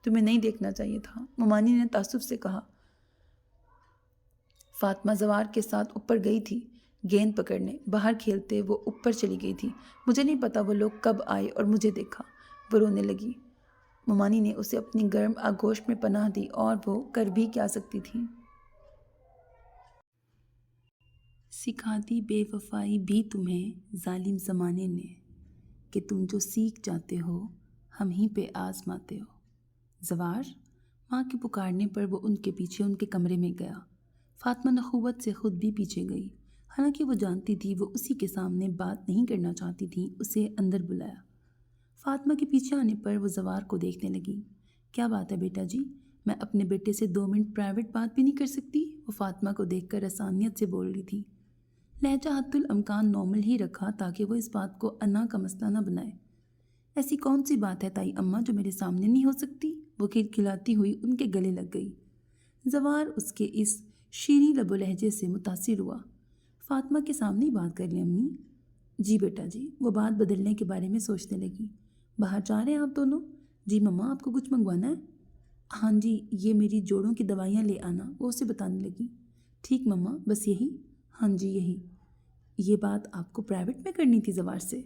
تمہیں نہیں دیکھنا چاہیے تھا، ممانی نے تعصب سے کہا۔ فاطمہ زوار کے ساتھ اوپر گئی تھی گیند پکڑنے، باہر کھیلتے وہ اوپر چلی گئی تھی۔ مجھے نہیں پتا وہ لوگ کب آئے اور مجھے دیکھا۔ وہ رونے لگی۔ ممانی نے اسے اپنی گرم آغوش میں پناہ دی اور وہ کر بھی کیا سکتی تھی۔ سکھاتی بے وفائی بھی تمہیں ظالم زمانے نے، کہ تم جو سیکھ جاتے ہو ہم ہی پہ آزماتے ہو۔ زوار، ماں کے پکارنے پر وہ ان کے پیچھے ان کے کمرے میں گیا۔ فاطمہ نخوت سے خود بھی پیچھے گئی، حالانکہ وہ جانتی تھی وہ اسی کے سامنے بات نہیں کرنا چاہتی تھی۔ اسے اندر بلایا۔ فاطمہ کے پیچھے آنے پر وہ زوار کو دیکھنے لگی۔ کیا بات ہے بیٹا جی؟ میں اپنے بیٹے سے 2 منٹ پرائیویٹ بات بھی نہیں کر سکتی؟ وہ فاطمہ کو دیکھ کر رسانیت سے بول رہی تھی۔ لہجہ حد الامکان نارمل ہی رکھا تاکہ وہ اس بات کو انا کا مسئلہ نہ بنائے۔ ایسی کون سی بات ہے تائی اماں جو میرے سامنے نہیں ہو سکتی؟ وہ کھلکھلاتی ہوئی ان کے گلے لگ گئی۔ زوار اس کے اس شیریں لب و لہجے سے متاثر ہوا۔ فاطمہ کے سامنے ہی بات کر لیں امی؟ جی بیٹا جی۔ وہ بات بدلنے کے بارے میں سوچنے لگی۔ باہر جا رہے ہیں آپ دونوں؟ جی مما، آپ کو کچھ منگوانا ہے؟ ہاں جی، یہ میری جوڑوں کی دوائیاں لے آنا، وہ اسے بتانے لگی۔ ٹھیک مما، بس یہی؟ ہاں جی یہی۔ یہ بات آپ کو پرائیویٹ میں کرنی تھی زوار سے؟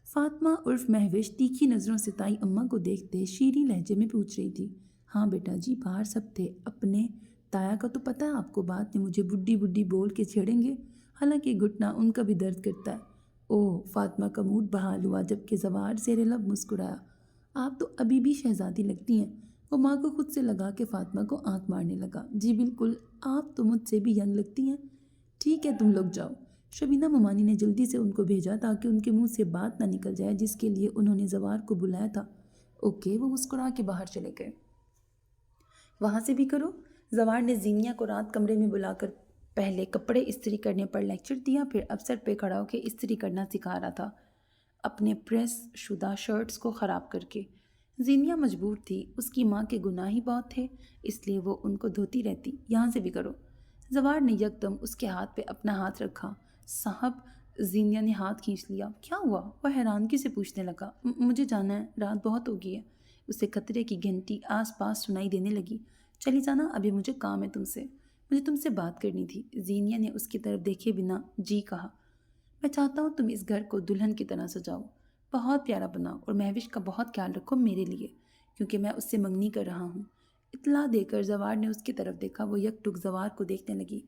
فاطمہ عرف مہوش تیکھی نظروں سے تائی اماں کو دیکھتے شیریں لہجے میں پوچھ رہی تھی۔ ہاں بیٹا جی، باہر سب تھے، اپنے تایا کا تو پتہ ہے آپ کو، بات نے مجھے بڈھی بڈھی بول کے چھیڑیں گے، حالانکہ گھٹنا ان کا بھی درد کرتا ہے۔ اوہ، فاطمہ کا موڈ بحال ہوا جبکہ زوار زیر لب مسکرایا۔ آپ تو ابھی بھی شہزادی لگتی ہیں۔ وہ ماں کو خود سے لگا کے فاطمہ کو آنکھ مارنے لگا۔ جی بالکل، آپ تو مجھ سے بھی ینگ لگتی ہیں۔ ٹھیک ہے، تم لوگ جاؤ۔ شبینہ ممانی نے جلدی سے ان کو بھیجا تاکہ ان کے منہ سے بات نہ نکل جائے جس کے لیے انہوں نے زوار کو بلایا تھا۔ اوکے، وہ مسکرا کے باہر چلے گئے۔ وہاں سے بھی کرو۔ زوار نے زینیا کو رات کمرے میں بلا کر پہلے کپڑے استری کرنے پر لیکچر دیا، پھر افسر پہ کھڑا ہو کے استری کرنا سکھا رہا تھا، اپنے پریس شدہ شرٹس کو خراب کر کے۔ زینیا مجبور تھی، اس کی ماں کے گناہ ہی بہت تھے، اس لیے وہ ان کو دھوتی رہتی۔ یہاں سے بھی کرو۔ زوار نے یکدم اس کے ہاتھ پہ اپنا ہاتھ رکھا۔ صاحب، زینیا نے ہاتھ کھینچ لیا۔ کیا ہوا؟ وہ حیرانگی سے پوچھنے لگا۔ مجھے جانا ہے، رات بہت ہو گئی ہے۔ اسے خطرے کی گھنٹی آس پاس سنائی دینے لگی۔ چلی جانا، ابھی مجھے کام ہے تم سے، مجھے تم سے بات کرنی تھی۔ زینیا نے اس کی طرف دیکھے بنا جی کہا۔ میں چاہتا ہوں تم اس گھر کو دلہن کی طرح سجاؤ۔ بہت پیارا بناؤ اور مہوش کا بہت خیال رکھو میرے لیے، کیونکہ میں اس سے منگنی کر رہا ہوں۔ اطلاع دے کر زوار نے اس کی طرف دیکھا۔ وہ یک ٹک زوار کو دیکھنے لگی۔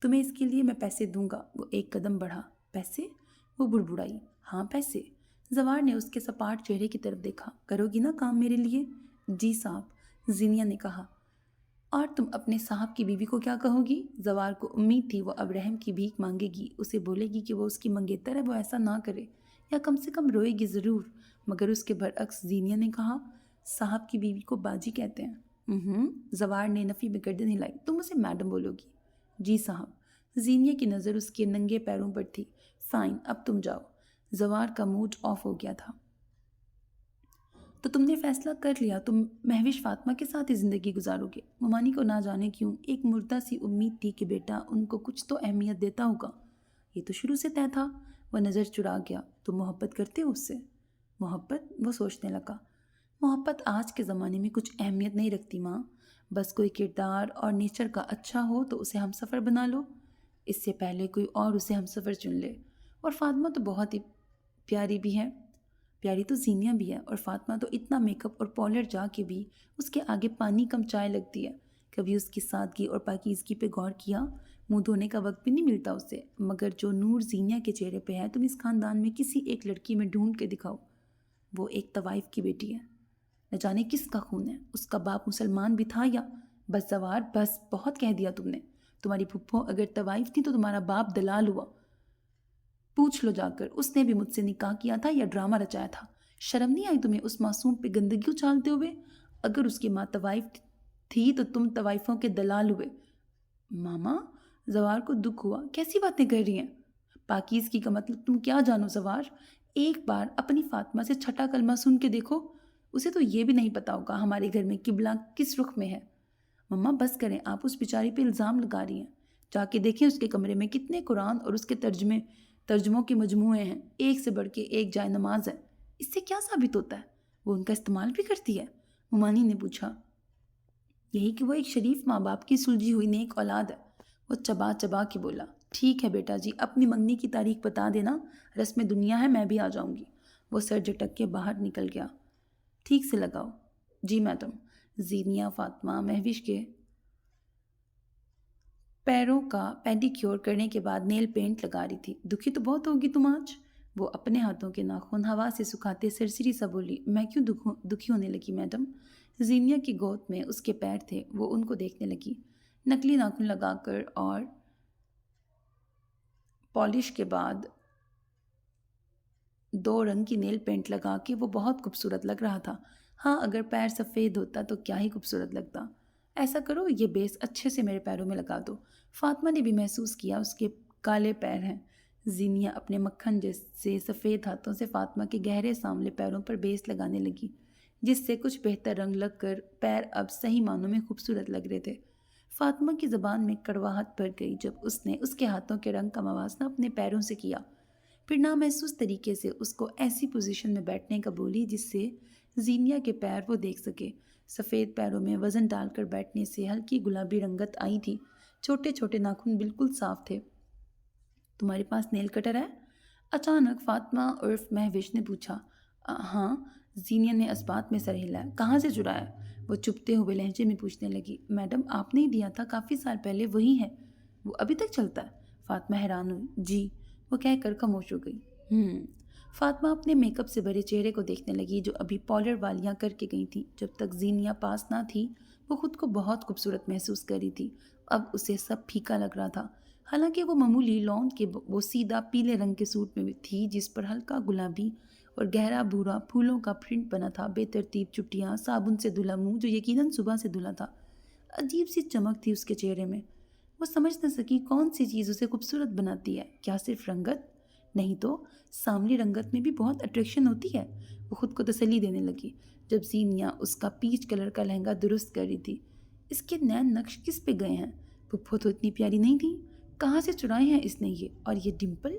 تمہیں اس کے لیے میں پیسے دوں گا۔ وہ ایک قدم بڑھا۔ پیسے؟ وہ بڑبڑائی۔ ہاں پیسے۔ زوار نے اس کے سپاٹ چہرے کی طرف دیکھا۔ کرو گی نا کام میرے لیے؟ جی صاحب، زینیا نے کہا۔ اور تم اپنے صاحب کی بیوی کو کیا کہو گی؟ زوار کو امید تھی وہ اب رحم کی بھیک مانگے گی، اسے بولے گی کہ وہ اس کی منگیتر ہے، وہ ایسا نہ کرے، یا کم سے کم روئے گی ضرور، مگر اس کے برعکس زینیا نے کہا، صاحب کی بیوی کو باجی کہتے ہیں۔ زوار نے نفی میں گردن ہلائی۔ تم اسے میڈم بولو گی؟ جی صاحب۔ زینیا کی نظر اس کے ننگے پیروں پر تھی۔ فائن، اب تم جاؤ۔ زوار کا موڈ آف ہو گیا تھا۔ تو تم نے فیصلہ کر لیا، تم مہوش فاطمہ کے ساتھ ہی زندگی گزارو گے؟ ممانی کو نہ جانے کیوں ایک مردہ سی امید تھی کہ بیٹا ان کو کچھ تو اہمیت دیتا ہوگا۔ یہ تو شروع سے طے تھا۔ وہ نظر چرا گیا۔ تم محبت کرتے ہو اس سے؟ محبت؟ وہ سوچنے لگا۔ محبت آج کے زمانے میں کچھ اہمیت نہیں رکھتی ماں، بس کوئی کردار اور نیچر کا اچھا ہو تو اسے ہم سفر بنا لو، اس سے پہلے کوئی اور اسے ہم سفر چن لے۔ اور فاطمہ تو بہت ہی پیاری بھی ہے۔ پیاری تو زینیا بھی ہے، اور فاطمہ تو اتنا میک اپ اور پارلر جا کے بھی اس کے آگے پانی کم چائے لگتی ہے۔ کبھی اس کی سادگی اور پاکیزگی پہ غور کیا؟ منہ دھونے کا وقت بھی نہیں ملتا اسے، مگر جو نور زینیا کے چہرے پہ ہے تم اس خاندان میں کسی ایک لڑکی میں ڈھونڈ کے دکھاؤ۔ وہ ایک طوائف کی بیٹی ہے، نہ جانے کس کا خون ہے، اس کا باپ مسلمان بھی تھا یا… بس زوار، بس بہت کہہ دیا تم نے۔ تمہاری پھپھو اگر طوائف تھی تو تمہارا باپ دلال ہوا، پوچھ لو جا کر، اس نے بھی مجھ سے نکاح کیا تھا یا ڈرامہ رچایا تھا؟ شرم نہیں آئی تمہیں اس معصوم پہ گندگی اچھالتے ہوئے؟ اگر اس کی ماں طوائف تھی تو تم طوائفوں کے دلال ہوئے۔ ماما، زوار کو دکھ ہوا۔ کیسی باتیں کر رہی ہیں؟ پاکیزگی کا مطلب تم کیا جانو زوار؟ ایک بار اپنی فاطمہ سے چھٹا کلمہ سن کے دیکھو، اسے تو یہ بھی نہیں پتا ہوگا ہمارے گھر میں قبلہ کس رخ میں ہے۔ مما بس کریں، آپ اس بیچاری پہ الزام لگا رہی ہیں۔ جا کے دیکھیں اس کے کمرے میں کتنے قرآن اور اس کے ترجموں کے مجموعے ہیں، ایک سے بڑھ کے ایک جائے نماز ہے۔ اس سے کیا ثابت ہوتا ہے؟ وہ ان کا استعمال بھی کرتی ہے؟ ممانی نے پوچھا۔ یہی کہ وہ ایک شریف ماں باپ کی سلجھی ہوئی نیک اولاد ہے۔ وہ چبا چبا کے بولا۔ ٹھیک ہے بیٹا جی، اپنی منگنی کی تاریخ بتا دینا، رسم دنیا ہے، میں بھی آ جاؤں گی۔ وہ سر جھٹک کے باہر نکل گیا۔ ٹھیک سے لگاؤ۔ جی میڈم۔ زینیا فاطمہ مہوش کے پیروں کا پینڈیکیور کرنے کے بعد نیل پینٹ لگا رہی تھی۔ دکھی تو بہت ہوگی تم آج؟ وہ اپنے ہاتھوں کے ناخن ہوا سے سکھاتے سرسری سا بولی۔ میں کیوں دکھی ہونے لگی میڈم؟ زینیا کی گود میں اس کے پیر تھے، وہ ان کو دیکھنے لگی۔ نکلی ناخن لگا کر اور پالش کے بعد 2 رنگ کی نیل پینٹ لگا کے وہ بہت خوبصورت لگ رہا تھا۔ ہاں، اگر پیر سفید ہوتا تو کیا ہی خوبصورت لگتا۔ ایسا کرو، یہ بیس اچھے سے میرے پیروں میں لگا دو۔ فاطمہ نے بھی محسوس کیا اس کے کالے پیر ہیں۔ زینیا اپنے مکھن جیسے سفید ہاتھوں سے فاطمہ کے گہرے سانولے پیروں پر بیس لگانے لگی، جس سے کچھ بہتر رنگ لگ کر پیر اب صحیح معنوں میں خوبصورت لگ رہے تھے۔ فاطمہ کی زبان میں کڑواہٹ بھر گئی جب اس نے اس کے ہاتھوں کے رنگ کا موازنہ اپنے پیروں سے کیا، پھر نامحسوس طریقے سے اس کو ایسی پوزیشن میں بیٹھنے کا بولی جس سے زینیا کے پیر وہ دیکھ سکے۔ سفید پیروں میں وزن ڈال کر بیٹھنے سے ہلکی گلابی رنگت آئی تھی، چھوٹے چھوٹے ناخن بالکل صاف تھے۔ تمہارے پاس نیل کٹر ہے؟ اچانک فاطمہ عرف مہوش نے پوچھا۔ ہاں، زینیا نے اسبات میں سر ہلایا۔ کہاں سے چرایا؟ وہ چپتے ہوئے لہجے میں پوچھنے لگی۔ میڈم، آپ نے ہی دیا تھا، کافی سال پہلے، وہی ہے۔ وہ ابھی تک چلتا ہے؟ فاطمہ حیران ہوئی۔ جی، وہ کہہ کر خاموش ہو گئی۔ فاطمہ اپنے میک اپ سے بھرے چہرے کو دیکھنے لگی جو ابھی پارلر والیاں کر کے گئی تھیں۔ جب تک زینیا پاس نہ تھی وہ خود کو بہت خوبصورت محسوس کر رہی تھی، اب اسے سب پھیکا لگ رہا تھا۔ حالانکہ وہ معمولی لون کے بوسیدہ پیلے رنگ کے سوٹ میں تھی جس پر ہلکا گلابی اور گہرا بھورا پھولوں کا پرنٹ بنا تھا۔ بے ترتیب چٹیاں، صابن سے دھلا منہ جو یقیناً صبح سے دھلا تھا، عجیب سی چمک تھی اس کے چہرے میں۔ وہ سمجھ نہ سکی کون سی چیز اسے خوبصورت بناتی ہے، کیا صرف رنگت؟ نہیں تو سانولی رنگت میں بھی بہت اٹریکشن ہوتی ہے۔ وہ خود کو تسلی دینے لگی جب زینیا اس کا پیچ کلر کا لہنگا درست کر رہی تھی۔ اس کے نین نقش کس پہ گئے ہیں؟ پھپھو تو اتنی پیاری نہیں تھی، کہاں سے چرائے ہیں اس نے یہ؟ اور یہ ڈمپل،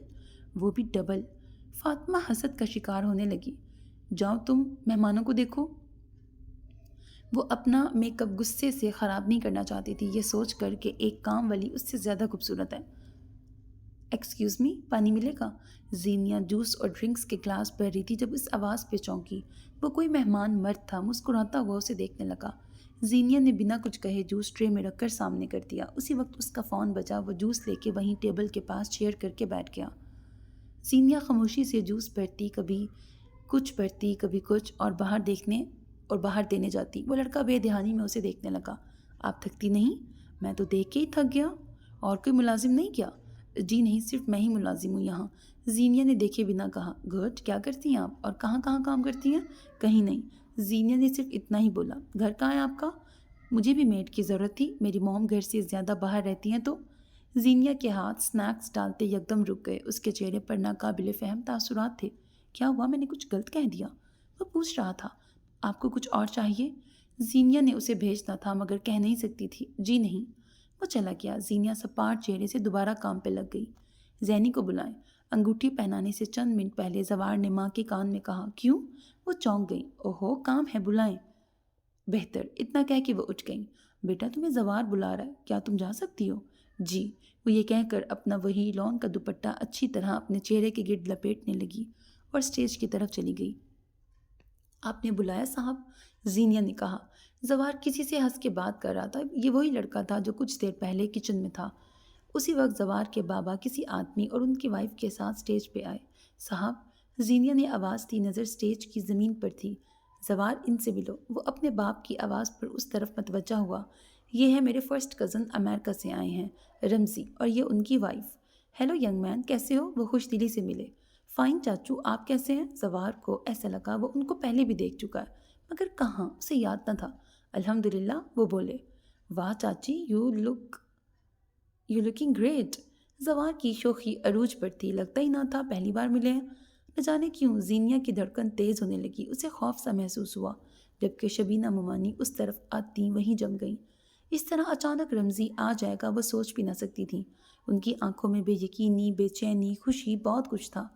وہ بھی ڈبل۔ فاطمہ حسد کا شکار ہونے لگی۔ جاؤ تم مہمانوں کو دیکھو۔ وہ اپنا میک اپ غصے سے خراب نہیں کرنا چاہتی تھی، یہ سوچ کر کہ ایک کام والی اس سے زیادہ خوبصورت ہے۔ ایکسکیوز می، پانی ملے گا؟ زینیا جوس اور ڈرنکس کے گلاس بھر رہی تھی جب اس آواز پہ چونکی۔ وہ کوئی مہمان مرد تھا، مسکراتا ہوا اسے دیکھنے لگا۔ زینیا نے بنا کچھ کہے جوس ٹرے میں رکھ کر سامنے کر دیا۔ اسی وقت اس کا فون بجا۔ وہ جوس لے کے وہیں ٹیبل کے پاس چیئر کر کے بیٹھ گیا۔ زینیا خاموشی سے جوس بھرتی، کبھی کچھ بھرتی کبھی کچھ، اور باہر دینے جاتی۔ وہ لڑکا بے دھیانی میں اسے دیکھنے لگا۔ آپ تھکتی نہیں؟ میں تو دیکھ کے ہی تھک گیا۔ اور کوئی ملازم نہیں کیا؟ جی نہیں، صرف میں ہی ملازم ہوں یہاں۔ زینیا نے دیکھے بنا کہا۔ گڈ، کیا کرتی ہیں آپ اور کہاں کہاں کام کرتی ہیں؟ کہیں نہیں۔ زینیا نے صرف اتنا ہی بولا۔ گھر کہاں ہے آپ کا؟ مجھے بھی میڈ کی ضرورت تھی، میری موم گھر سے زیادہ باہر رہتی ہیں تو۔ زینیا کے ہاتھ سنیکس ڈالتے یکدم رک گئے۔ اس کے چہرے پر ناقابل فہم تاثرات تھے۔ کیا ہوا؟ میں نے کچھ غلط کہہ دیا؟ وہ پوچھ رہا تھا۔ آپ کو کچھ اور چاہیے؟ زینیا نے اسے بھیجنا تھا مگر کہہ نہیں سکتی تھی۔ جی نہیں۔ وہ چلا گیا۔ زینیا سپاٹ چہرے سے دوبارہ کام پہ لگ گئی۔ زینی کو بلائیں۔ انگوٹھی پہنانے سے چند منٹ پہلے زوار نے ماں کے کان میں کہا۔ کیوں؟ وہ چونک گئی۔ اوہو، کام ہے، بلائیں۔ بہتر، اتنا کہہ کے وہ اٹھ گئیں۔ بیٹا، تمہیں زوار بلا رہا ہے، کیا تم جا سکتی ہو؟ جی۔ وہ یہ کہہ کر اپنا وہی لون کا دوپٹہ اچھی طرح اپنے چہرے کے گرد لپیٹنے لگی اور اسٹیج کی طرف چلی گئی۔ آپ نے بلایا صاحب؟ زینیا نے کہا۔ زوار کسی سے ہنس کے بات کر رہا تھا۔ یہ وہی لڑکا تھا جو کچھ دیر پہلے کچن میں تھا۔ اسی وقت زوار کے بابا کسی آدمی اور ان کی وائف کے ساتھ اسٹیج پہ آئے۔ صاحب، زینیا نے آواز دی، نظر اسٹیج کی زمین پر تھی۔ زوار، ان سے ملو۔ وہ اپنے باپ کی آواز پر اس طرف متوجہ ہوا۔ یہ ہے میرے فرسٹ کزن، امریکہ سے آئے ہیں، رمزی، اور یہ ان کی وائف۔ ہیلو ینگ مین، کیسے ہو؟ وہ خوش دلی سے ملے۔ فائن چاچو، آپ کیسے ہیں؟ زوار کو ایسا لگا وہ ان کو پہلے بھی دیکھ چکا ہے، مگر کہاں، اسے یاد نہ تھا۔ الحمدللہ، وہ بولے۔ واہ چاچی، یو لکنگ گریٹ۔ زوار کی شوخی عروج پر تھی، لگتا ہی نہ تھا پہلی بار ملے ہیں۔ نہ جانے کیوں زینیا کی دھڑکن تیز ہونے لگی۔ اسے خوف سا محسوس ہوا، جبکہ شبینہ ممانی اس طرف آتی وہیں جم گئیں۔ اس طرح اچانک رمزی آ جائے گا وہ سوچ بھی نہ سکتی تھیں۔ ان کی آنکھوں میں بے یقینی، بے چینی، خوشی، بہت کچھ تھا۔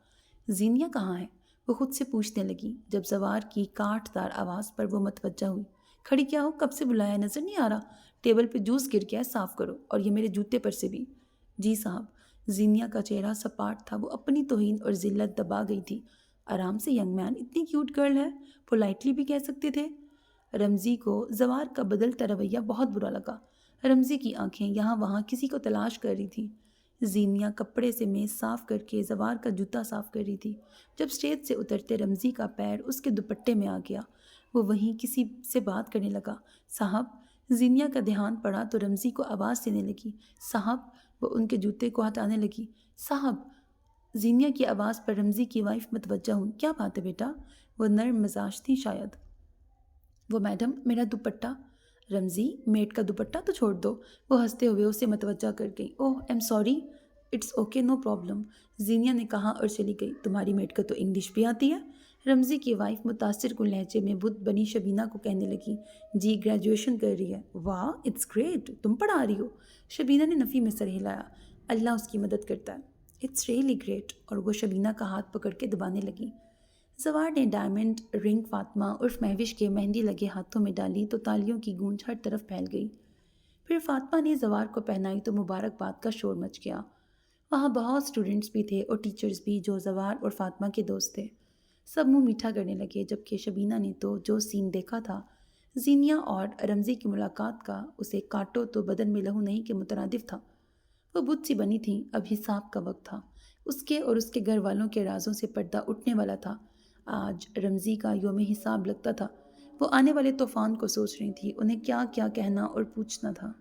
زینیا کہاں ہے؟ وہ خود سے پوچھنے لگی، جب زوار کی کاٹ دار آواز پر وہ متوجہ ہوئی۔ کھڑی کیا ہو؟ کب سے بلایا، نظر نہیں آ رہا؟ ٹیبل پہ جوس گر گیا ہے، صاف کرو، اور یہ میرے جوتے پر سے بھی۔ جی صاحب۔ زینیا کا چہرہ سپاٹ تھا، وہ اپنی توہین اور ذلت دبا گئی تھی۔ آرام سے ینگ مین، اتنی کیوٹ گرل ہے، پولائٹلی بھی کہہ سکتے تھے۔ رمزی کو زوار کا بدلتا رویہ بہت برا لگا۔ رمزی کی آنکھیں یہاں وہاں کسی کو تلاش کر رہی تھیں۔ زینیا کپڑے سے میز صاف کر کے زوار کا جوتا صاف کر رہی تھی، جب اسٹیج سے اترتے رمزی کا پیر اس کے دوپٹے میں آ گیا۔ وہ وہیں کسی سے بات کرنے لگا۔ صاحب۔ زینیا کا دھیان پڑا تو رمزی کو آواز دینے لگی۔ صاحب۔ وہ ان کے جوتے کو ہٹانے لگی۔ صاحب۔ زینیا کی آواز پر رمزی کی وائف متوجہ ہوئی۔ کیا بات ہے بیٹا؟ وہ نرم مزاج تھی شاید۔ وہ میڈم، میرا دوپٹہ۔ رمزی، میڈ کا دوپٹہ تو چھوڑ دو۔ وہ ہنستے ہوئے اسے متوجہ کر گئی۔ Oh, am sorry. It's okay, no problem, Zinnia نے کہا اور چلی گئی۔ تمہاری میڈ کو تو انگلش بھی آتی ہے؟ رمزی کی وائف متاثر کن لہجے میں بت بنی شبینہ کو کہنے لگی۔ جی، گریجویشن کر رہی ہے۔ واہ، اٹس گریٹ، تم پڑھا رہی ہو؟ شبینہ نے نفی میں سر ہلایا۔ اللہ اس کی مدد کرتا ہے۔ اٹس ریئلی گریٹ، اور وہ شبینہ کا ہاتھ پکڑ کے دبانے لگی۔ زوار نے ڈائمنڈ رنگ فاطمہ عرف مہوش کے مہندی لگے ہاتھوں میں ڈالی تو تالیوں کی گونج ہر طرف پھیل گئی۔ پھر فاطمہ نے زوار کو پہنائی تو مبارکباد کا شور مچ گیا۔ وہاں بہت اسٹوڈنٹس بھی تھے اور ٹیچرز بھی جو زوار اور فاطمہ کے دوست تھے۔ سب منہ میٹھا کرنے لگے، جبکہ شبینہ نے تو جو سین دیکھا تھا زینیا اور رمزی کی ملاقات کا، اسے کاٹو تو بدن میں لہو نہیں کے مترادف تھا۔ وہ بت سی بنی تھیں، اب حساب کا وقت تھا۔ اس کے اور اس کے گھر والوں کے رازوں سے پردہ اٹھنے والا تھا۔ آج رمزی کا یوم حساب لگتا تھا۔ وہ آنے والے طوفان کو سوچ رہی تھی، انہیں کیا کیا کہنا اور پوچھنا تھا۔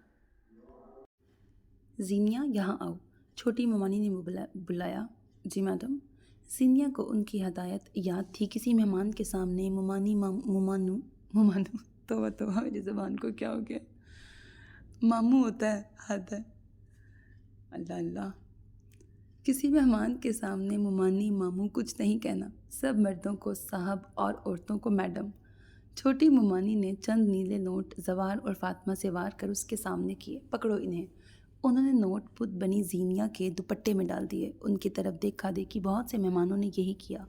زینیا، یہاں آؤ، چھوٹی ممانی نے بلایا۔ جی میڈم۔ زینیا کو ان کی ہدایت یاد تھی، کسی مہمان کے سامنے ممانو توبہ میری زبان کو کیا ہو گیا، ماموں ہوتا ہے، حد ہے، اللہ اللہ، کسی مہمان کے سامنے ممانی ماموں کچھ نہیں کہنا، سب مردوں کو صاحب اور عورتوں کو میڈم۔ چھوٹی ممانی نے چند نیلے نوٹ زوار اور فاطمہ سے وار کر اس کے سامنے کیے۔ پکڑو انہیں۔ انہوں نے نوٹ بت بنی زینیا کے دوپٹے میں ڈال دیے۔ ان کی طرف دیکھا دیکھی بہت سے مہمانوں نے یہی کیا۔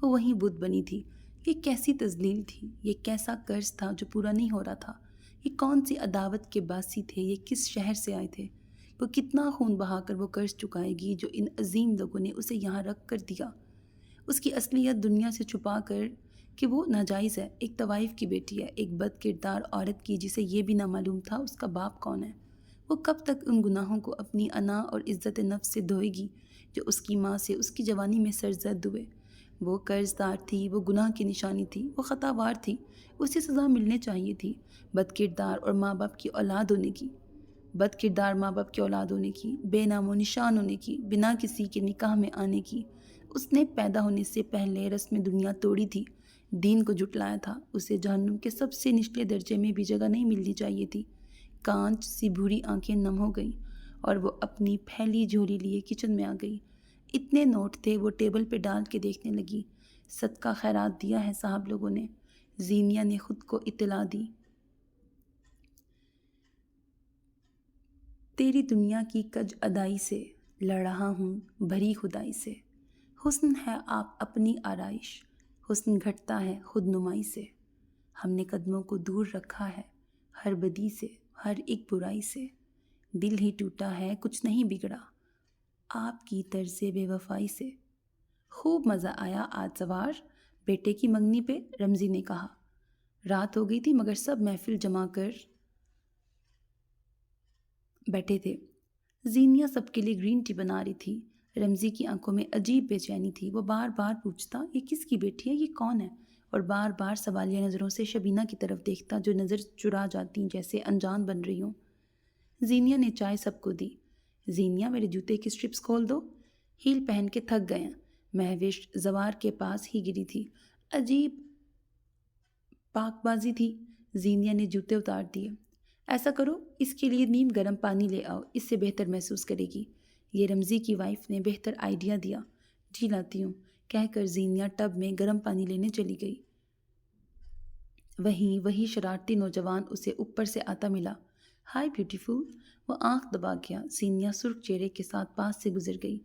وہ وہیں بت بنی تھی۔ یہ کیسی تذلیل تھی، یہ کیسا قرض تھا جو پورا نہیں ہو رہا تھا، یہ کون سی عداوت کے باسی تھے، یہ کس شہر سے آئے تھے۔ وہ کتنا خون بہا کر وہ قرض چکائے گی جو ان عظیم لوگوں نے اسے یہاں رکھ کر دیا، اس کی اصلیت دنیا سے چھپا کر کہ وہ ناجائز ہے، ایک طوائف کی بیٹی ہے، ایک بد کردار عورت کی جسے یہ بھی نہ معلوم تھا اس کا باپ کون ہے۔ وہ کب تک ان گناہوں کو اپنی انا اور عزت نفس سے دھوئے گی جو اس کی ماں سے اس کی جوانی میں سرزد ہوئے؟ وہ قرض دار تھی، وہ گناہ کی نشانی تھی، وہ خطا وار تھی، اسے سزا ملنے چاہیے تھی۔ بد کردار اور ماں باپ کی اولاد ہونے کی، بد کردار ماں باپ کی اولاد ہونے کی، بے نام و نشان ہونے کی، بنا کسی کے نکاح میں آنے کی، اس نے پیدا ہونے سے پہلے رسم دنیا توڑی تھی، دین کو جھٹلایا تھا، اسے جہنم کے سب سے نچلے درجے میں بھی جگہ نہیں ملنی چاہیے تھی۔ کانچ سی بھوری آنکھیں نم ہو گئیں اور وہ اپنی پھیلی جھولی لیے کچن میں آ گئی۔ اتنے نوٹ تھے وہ ٹیبل پہ ڈال کے دیکھنے لگی۔ صدقہ خیرات دیا ہے صاحب لوگوں نے۔ زینیا نے خود کو اطلاع دی۔ تیری دنیا کی کج ادائی سے لڑ رہا ہوں بھری خدائی سے۔ حسن ہے آپ اپنی آرائش، حسن گھٹتا ہے خود نمائی سے۔ ہم نے قدموں کو دور رکھا ہے ہر بدی سے، ہر ایک برائی سے۔ دل ہی ٹوٹا ہے کچھ نہیں بگڑا آپ کی طرز بے وفائی سے۔ خوب مزہ آیا آج سوار بیٹے کی منگنی پہ، رمزی نے کہا۔ رات ہو گئی تھی مگر سب محفل جما کر بیٹھے تھے۔ زینیا سب کے لیے گرین ٹی بنا رہی تھی۔ رمزی کی آنکھوں میں عجیب بے چینی تھی۔ وہ بار بار پوچھتا یہ کس کی بیٹی ہے، یہ کون ہے، اور بار بار سوالیہ نظروں سے شبینہ کی طرف دیکھتا جو نظر چرا جاتی جیسے انجان بن رہی ہوں۔ زینیا نے چائے سب کو دی۔ زینیا میرے جوتے کی سٹرپس کھول دو، ہیل پہن کے تھک گئے ہیں۔ مہوش زوار کے پاس ہی گری تھی۔ عجیب پاک بازی تھی۔ زینیا نے جوتے اتار دیے۔ ایسا کرو اس کے لیے نیم گرم پانی لے آؤ، اس سے بہتر محسوس کرے گی۔ یہ رمزی کی وائف نے بہتر آئیڈیا دیا۔ جی لاتی ہوں، کہہ کر زینیا ٹب میں گرم پانی لینے چلی گئی۔ وہی شرارتی نوجوان اسے اوپر سے آتا ملا۔ ہائی بیوٹیفل، وہ آنکھ دبا گیا۔ زینیا سرخ چہرے کے ساتھ پاس سے گزر گئی۔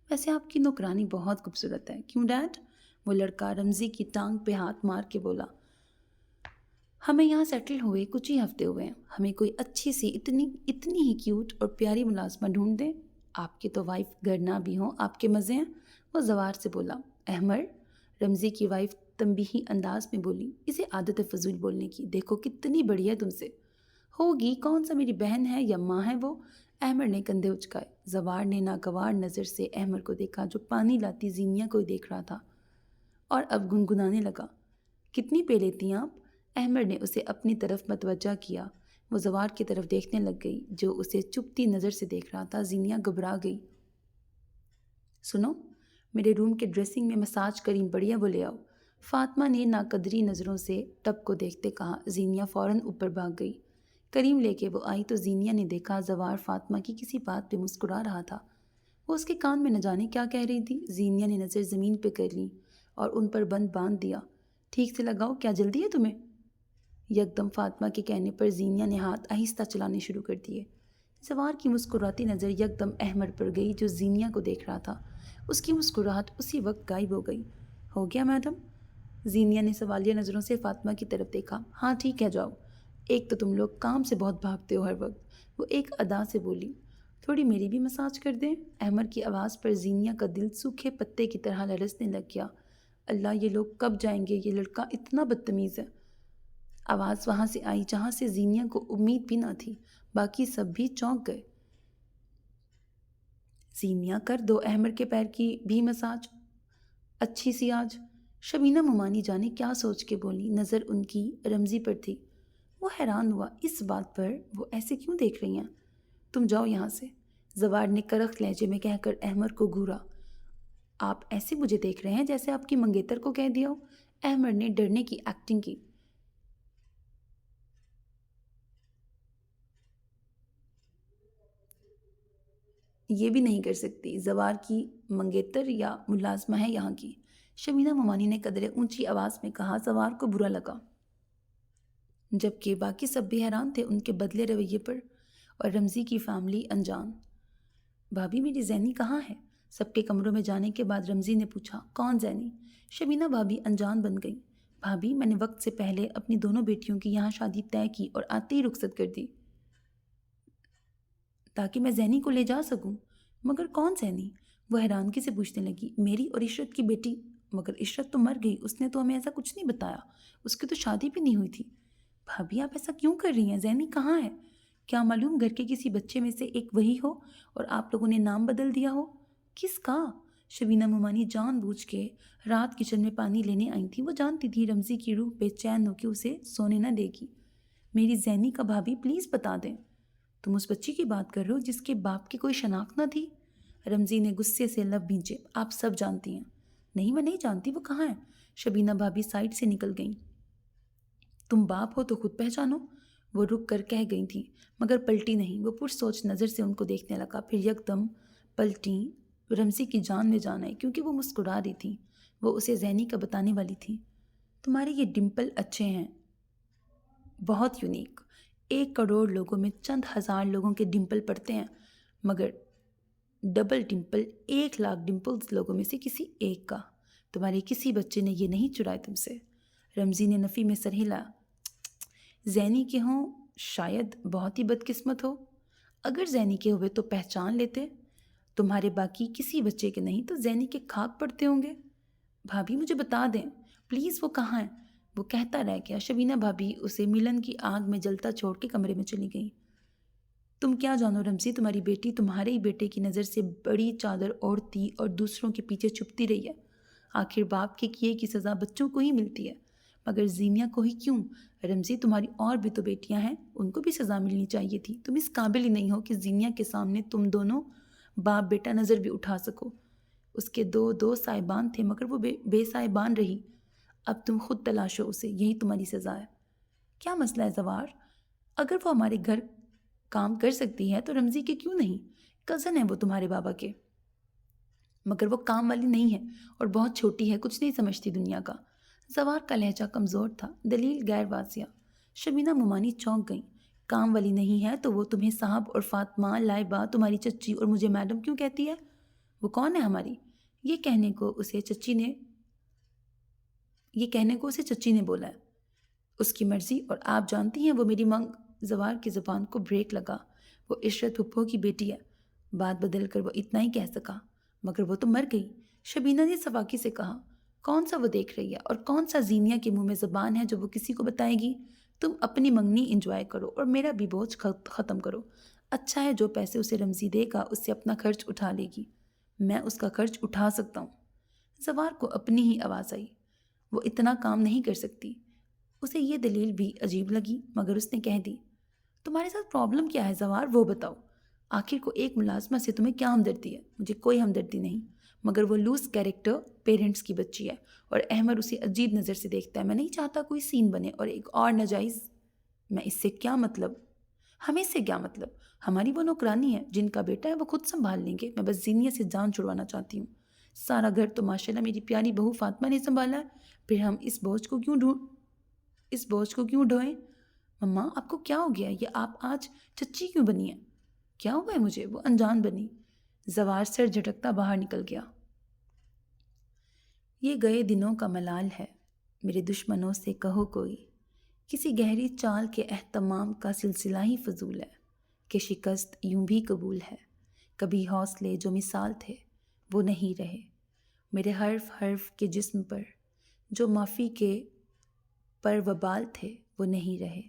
ویسے آپ کی نوکرانی بہت خوبصورت ہے، کیوں ڈیڈ؟ وہ لڑکا رمزی کی ٹانگ پہ ہاتھ مار کے بولا۔ ہمیں یہاں سیٹل ہوئے کچھ ہی ہفتے ہوئے ہیں، ہمیں کوئی اچھی سی اتنی ہی کیوٹ اور پیاری ملازمہ ڈھونڈ دیں۔ آپ کی تو وائف گھر نہ بھی ہوں، آپ کے مزے ہیں، وہ زوار سے بولا۔ احمر، رمزی کی وائف تنبیہی انداز میں بولی، اسے عادت ہے فضول بولنے کی، دیکھو کتنی بڑی ہے تم سے۔ ہوگی، کون سا میری بہن ہے یا ماں ہے وہ؟ احمر نے کندھے اچکائے۔ زوار نے ناگوار نظر سے احمر کو دیکھا جو پانی لاتی زینیا کو دیکھ رہا تھا، اور اب گنگنانے لگا۔ کتنی پی لیتی ہیں آپ؟ احمر نے اسے اپنی طرف متوجہ کیا۔ وہ زوار کی طرف دیکھنے لگ گئی جو اسے چپتی نظر سے دیکھ رہا تھا۔ زینیا گھبرا گئی۔ سنو، میرے روم کے ڈریسنگ میں مساج کریم بڑھیا وہ لے آؤ، فاطمہ نے ناقدری نظروں سے ٹب کو دیکھتے کہا۔ زینیا فوراً اوپر بھاگ گئی۔ کریم لے کے وہ آئی تو زینیا نے دیکھا زوار فاطمہ کی کسی بات پہ مسکرا رہا تھا۔ وہ اس کے کان میں نہ جانے کیا کہہ رہی تھی۔ زینیا نے نظر زمین پہ کر لی اور ان پر بند باندھ دیا۔ ٹھیک سے لگاؤ، کیا جلدی ہے تمہیں؟ یکدم فاطمہ کے کہنے پر زینیا نے ہاتھ آہستہ چلانے شروع کر دیے۔ زوار کی مسکراتی نظر یکدم احمر پر گئی جو زینیا کو دیکھ رہا تھا۔ اس کی مسکراہٹ اسی وقت غائب ہو گئی۔ ہو گیا میڈم؟ زینیا نے سوالیہ نظروں سے فاطمہ کی طرف دیکھا۔ ہاں ٹھیک ہے، جاؤ۔ ایک تو تم لوگ کام سے بہت بھاگتے ہو ہر وقت، وہ ایک ادا سے بولی۔ تھوڑی میری بھی مساج کر دیں؟ احمر کی آواز پر زینیا کا دل سوکھے پتے کی طرح لرزنے لگ گیا۔ اللہ، یہ لوگ کب جائیں گے؟ یہ لڑکا اتنا بدتمیز ہے۔ آواز وہاں سے آئی جہاں سے زینیا کو امید بھی نہ تھی۔ باقی سب بھی چونک گئے۔ زینیا، کر دو احمر کے پیر کی بھی مساج اچھی سی آج۔ شبینہ ممانی جانے کیا سوچ کے بولی، نظر ان کی رمزی پر تھی۔ وہ حیران ہوا اس بات پر وہ ایسے کیوں دیکھ رہی ہیں۔ تم جاؤ یہاں سے، زوار نے کرخت لہجے میں کہہ کر احمر کو گھورا۔ آپ ایسے مجھے دیکھ رہے ہیں جیسے آپ کی منگیتر کو کہہ دیا ہو۔ احمر نے ڈرنے کی ایکٹنگ کی۔ یہ بھی نہیں کر سکتی، زوار کی منگیتر یا ملازمہ ہے یہاں کی، شبینہ ممانی نے قدرے اونچی آواز میں کہا۔ زوار کو برا لگا، جبکہ باقی سب بھی حیران تھے ان کے بدلے رویے پر، اور رمزی کی فیملی انجان۔ بھابھی، میری زینی کہاں ہے؟ سب کے کمروں میں جانے کے بعد رمزی نے پوچھا۔ کون زینی؟ شبینہ بھابھی انجان بن گئی۔ بھابھی، میں نے وقت سے پہلے اپنی دونوں بیٹیوں کی یہاں شادی طے کی اور آتے ہی رخصت کر دی۔ تاکہ میں زینی کو لے جا سکوں۔ مگر کون زینی؟ وہ حیرانگی سے پوچھنے لگی۔ میری اور عشرت کی بیٹی۔ مگر عشرت تو مر گئی، اس نے تو ہمیں ایسا کچھ نہیں بتایا، اس کی تو شادی بھی نہیں ہوئی تھی۔ بھابھی آپ ایسا کیوں کر رہی ہیں؟ زینی کہاں ہے؟ کیا معلوم گھر کے کسی بچے میں سے ایک وہی ہو اور آپ لوگوں نے نام بدل دیا ہو؟ کس کا؟ شبینہ مومانی جان بوجھ کے رات کچن میں پانی لینے آئی تھی۔ وہ جانتی تھی رمزی کی روح بے چین ہو کے اسے سونے نہ دے گی۔ میری زینی کا بھابھی پلیز بتا دیں۔ تم اس بچی کی بات کر رہے ہو جس کے باپ کی کوئی شناخت نہ تھی؟ رمزی نے غصے سے لب بھینچے۔ آپ سب جانتی ہیں۔ نہیں میں نہیں جانتی، وہ کہاں ہے؟ شبینہ بھابھی سائڈ سے نکل گئیں۔ تم باپ ہو تو خود پہچانو، وہ رک کر کہہ گئی تھیں، مگر پلٹی نہیں۔ وہ پرسوچ نظر سے ان کو دیکھنے لگا، پھر یکدم پلٹیں۔ رمزی کی جان میں جان آئی کیونکہ وہ مسکرا رہی تھی۔ وہ اسے زینی کا بتانے والی تھی۔ تمہارے یہ ڈمپل اچھے ہیں، بہت یونیک۔ 1 کروڑ لوگوں میں چند ہزار لوگوں کے ڈمپل پڑتے ہیں، مگر ڈبل ڈمپل 1 لاکھ ڈمپلز لوگوں میں سے کسی ایک کا۔ تمہارے کسی بچے نے یہ نہیں چرائے تم سے۔ رمزی نے نفی میں سر ہلایا۔ زینی کے ہوں شاید بہت ہی بدقسمت ہو۔ اگر زینی کے ہوئے تو پہچان لیتے۔ تمہارے باقی کسی بچے کے نہیں تو زینی کے خاک پڑتے ہوں گے۔ بھابھی مجھے بتا دیں پلیز، وہ کہاں ہے؟ وہ کہتا رہ گیا۔ شبینہ بھابھی اسے ملن کی آگ میں جلتا چھوڑ کے کمرے میں چلی گئیں۔ تم کیا جانو رمزی، تمہاری بیٹی تمہارے ہی بیٹے کی نظر سے بڑی چادر اوڑھتی اور دوسروں کے پیچھے چھپتی رہی ہے۔ آخر باپ کے کیے کی سزا بچوں کو ہی ملتی ہے، مگر زینیا کو ہی کیوں؟ رمزی تمہاری اور بھی تو بیٹیاں ہیں، ان کو بھی سزا ملنی چاہیے تھی۔ تم اس قابل ہی نہیں ہو کہ زینیا کے سامنے تم دونوں باپ بیٹا نظر بھی اٹھا سکو۔ اس کے 2 صاحبان تھے مگر وہ بے صاحبان رہی۔ اب تم خود تلاشو اسے، یہی تمہاری سزا ہے۔ کیا مسئلہ ہے زوار؟ اگر وہ ہمارے گھر کام کر سکتی ہے تو رمزی کے کیوں نہیں؟ کزن ہے وہ تمہارے بابا کے، مگر وہ کام والی نہیں ہے اور بہت چھوٹی ہے، کچھ نہیں سمجھتی دنیا کا۔ زوار کا لہجہ کمزور تھا، دلیل غیر واضح۔ شبینہ مومانی چونک گئیں۔ کام والی نہیں ہے تو وہ تمہیں صاحب اور فاطمہ، لائبہ، تمہاری چچی اور مجھے میڈم کیوں کہتی ہے؟ وہ کون ہے ہماری؟ یہ کہنے کو اسے چچی نے بولا ہے۔ اس کی مرضی، اور آپ جانتی ہیں وہ میری زوار کی زبان کو بریک لگا۔ وہ عشرت پھپھو کی بیٹی ہے۔ بات بدل کر وہ اتنا ہی کہہ سکا، مگر وہ تو مر گئی۔ شبینہ نے سواکی سے کہا۔ کون سا وہ دیکھ رہی ہے اور کون سا زینیا کے منہ میں زبان ہے جو وہ کسی کو بتائے گی؟ تم اپنی منگنی انجوائے کرو اور میرا بھی بوجھ ختم کرو۔ اچھا ہے جو پیسے اسے رمزی دے گا اس سے اپنا خرچ اٹھا لے گی، میں اس کا خرچ اٹھا سکتا ہوں۔ زوار کو اپنی ہی آواز آئی۔ وہ اتنا کام نہیں کر سکتی۔ اسے یہ دلیل بھی عجیب لگی، مگر اس نے کہہ دی، تمہارے ساتھ پرابلم کیا ہے زوار، وہ بتاؤ۔ آخر کو ایک ملازمہ سے تمہیں کیا ہمدردی ہے؟ مجھے کوئی ہمدردی نہیں، مگر وہ لوز کیریکٹر پیرنٹس کی بچی ہے اور احمد اسے عجیب نظر سے دیکھتا ہے۔ میں نہیں چاہتا کوئی سین بنے اور ایک اور ناجائز۔ میں اس سے کیا مطلب؟ ہمیں سے کیا مطلب؟ ہماری وہ نوکرانی ہے، جن کا بیٹا ہے وہ خود سنبھال لیں گے۔ میں بس زینیا سے جان چھڑوانا چاہتی ہوں۔ سارا گھر تو ماشاءاللہ میری پیاری بہو فاطمہ نے سنبھالا ہے، پھر ہم اس بوجھ کو کیوں ڈھوئیں؟ مما آپ کو کیا ہو گیا؟ یہ آپ آج چچی کیوں بنی ہیں؟ کیا ہوا ہے مجھے؟ وہ انجان بنی۔ زوار سر جھٹکتا باہر نکل گیا۔ یہ گئے دنوں کا ملال ہے، میرے دشمنوں سے کہو کوئی، کسی گہری چال کے اہتمام کا سلسلہ ہی فضول ہے، کہ شکست یوں بھی قبول ہے۔ کبھی حوصلے جو مثال تھے وہ نہیں رہے، میرے حرف کے جسم پر جو معافی کے پر وبال تھے وہ نہیں رہے،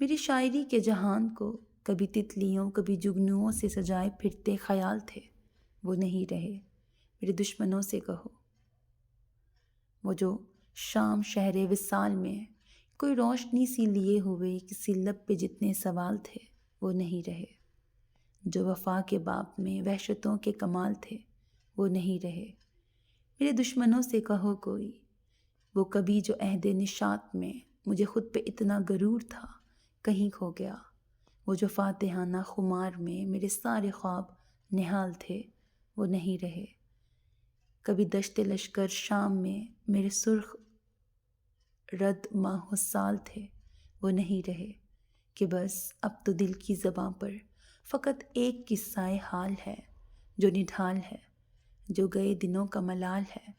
میری شاعری کے جہان کو کبھی تتلیوں کبھی جگنوؤں سے سجائے پھرتے خیال تھے وہ نہیں رہے۔ میرے دشمنوں سے کہو، وہ جو شام شہر وصال میں کوئی روشنی سی لیے ہوئے کسی لب پہ جتنے سوال تھے وہ نہیں رہے، جو وفا کے باب میں وحشتوں کے کمال تھے وہ نہیں رہے۔ میرے دشمنوں سے کہو کوئی، وہ کبھی جو عہد نشاط میں مجھے خود پہ اتنا غرور تھا کہیں کھو گیا، وہ جو فاتحانہ خمار میں میرے سارے خواب نہال تھے وہ نہیں رہے۔ کبھی دشت لشکر شام میں میرے سرخ رد ماہ سال تھے وہ نہیں رہے، کہ بس اب تو دل کی زباں پر فقط ایک قصہ حال ہے جو نڈھال ہے، جو گئے دنوں کا ملال ہے،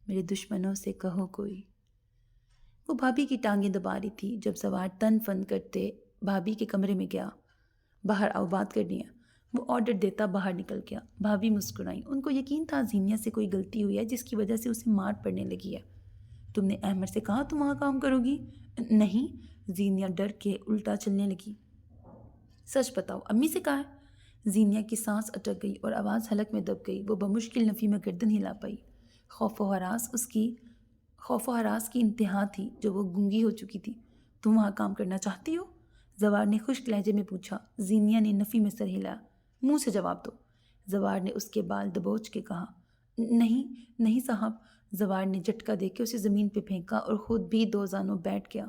میرے دشمنوں سے کہو کوئی۔ وہ بھابھی کی ٹانگیں دبا رہی تھی جب زوار تن فن کرتے بھابھی کے کمرے میں گیا۔ باہر آؤ، بات کرنی ہے۔ وہ آرڈر دیتا باہر نکل گیا۔ بھابھی مسکرائیں۔ ان کو یقین تھا زینیا سے کوئی غلطی ہوئی ہے جس کی وجہ سے اسے مار پڑنے لگی ہے۔ تم نے احمد سے کہا تم وہاں کام کرو گی؟ نہیں، زینیا ڈر کے الٹا چلنے لگی۔ سچ بتاؤ، امی سے کہا ہے؟ زینیا کی سانس اٹک گئی اور آواز حلق میں دب گئی۔ وہ بمشکل نفی میں گردن ہلا پائی۔ خوف و ہراس کی انتہا تھی جو وہ گونگی ہو چکی تھی۔ تم وہاں کام کرنا چاہتی ہو؟ زوار نے خشک لہجے میں پوچھا۔ زینیا نے نفی میں سر ہلایا۔ منہ سے جواب دو، زوار نے اس کے بال دبوچ کے کہا۔ نہیں صاحب۔ زوار نے جھٹکا دے کے اسے زمین پہ پھینکا اور خود بھی 2 زانوں بیٹھ گیا۔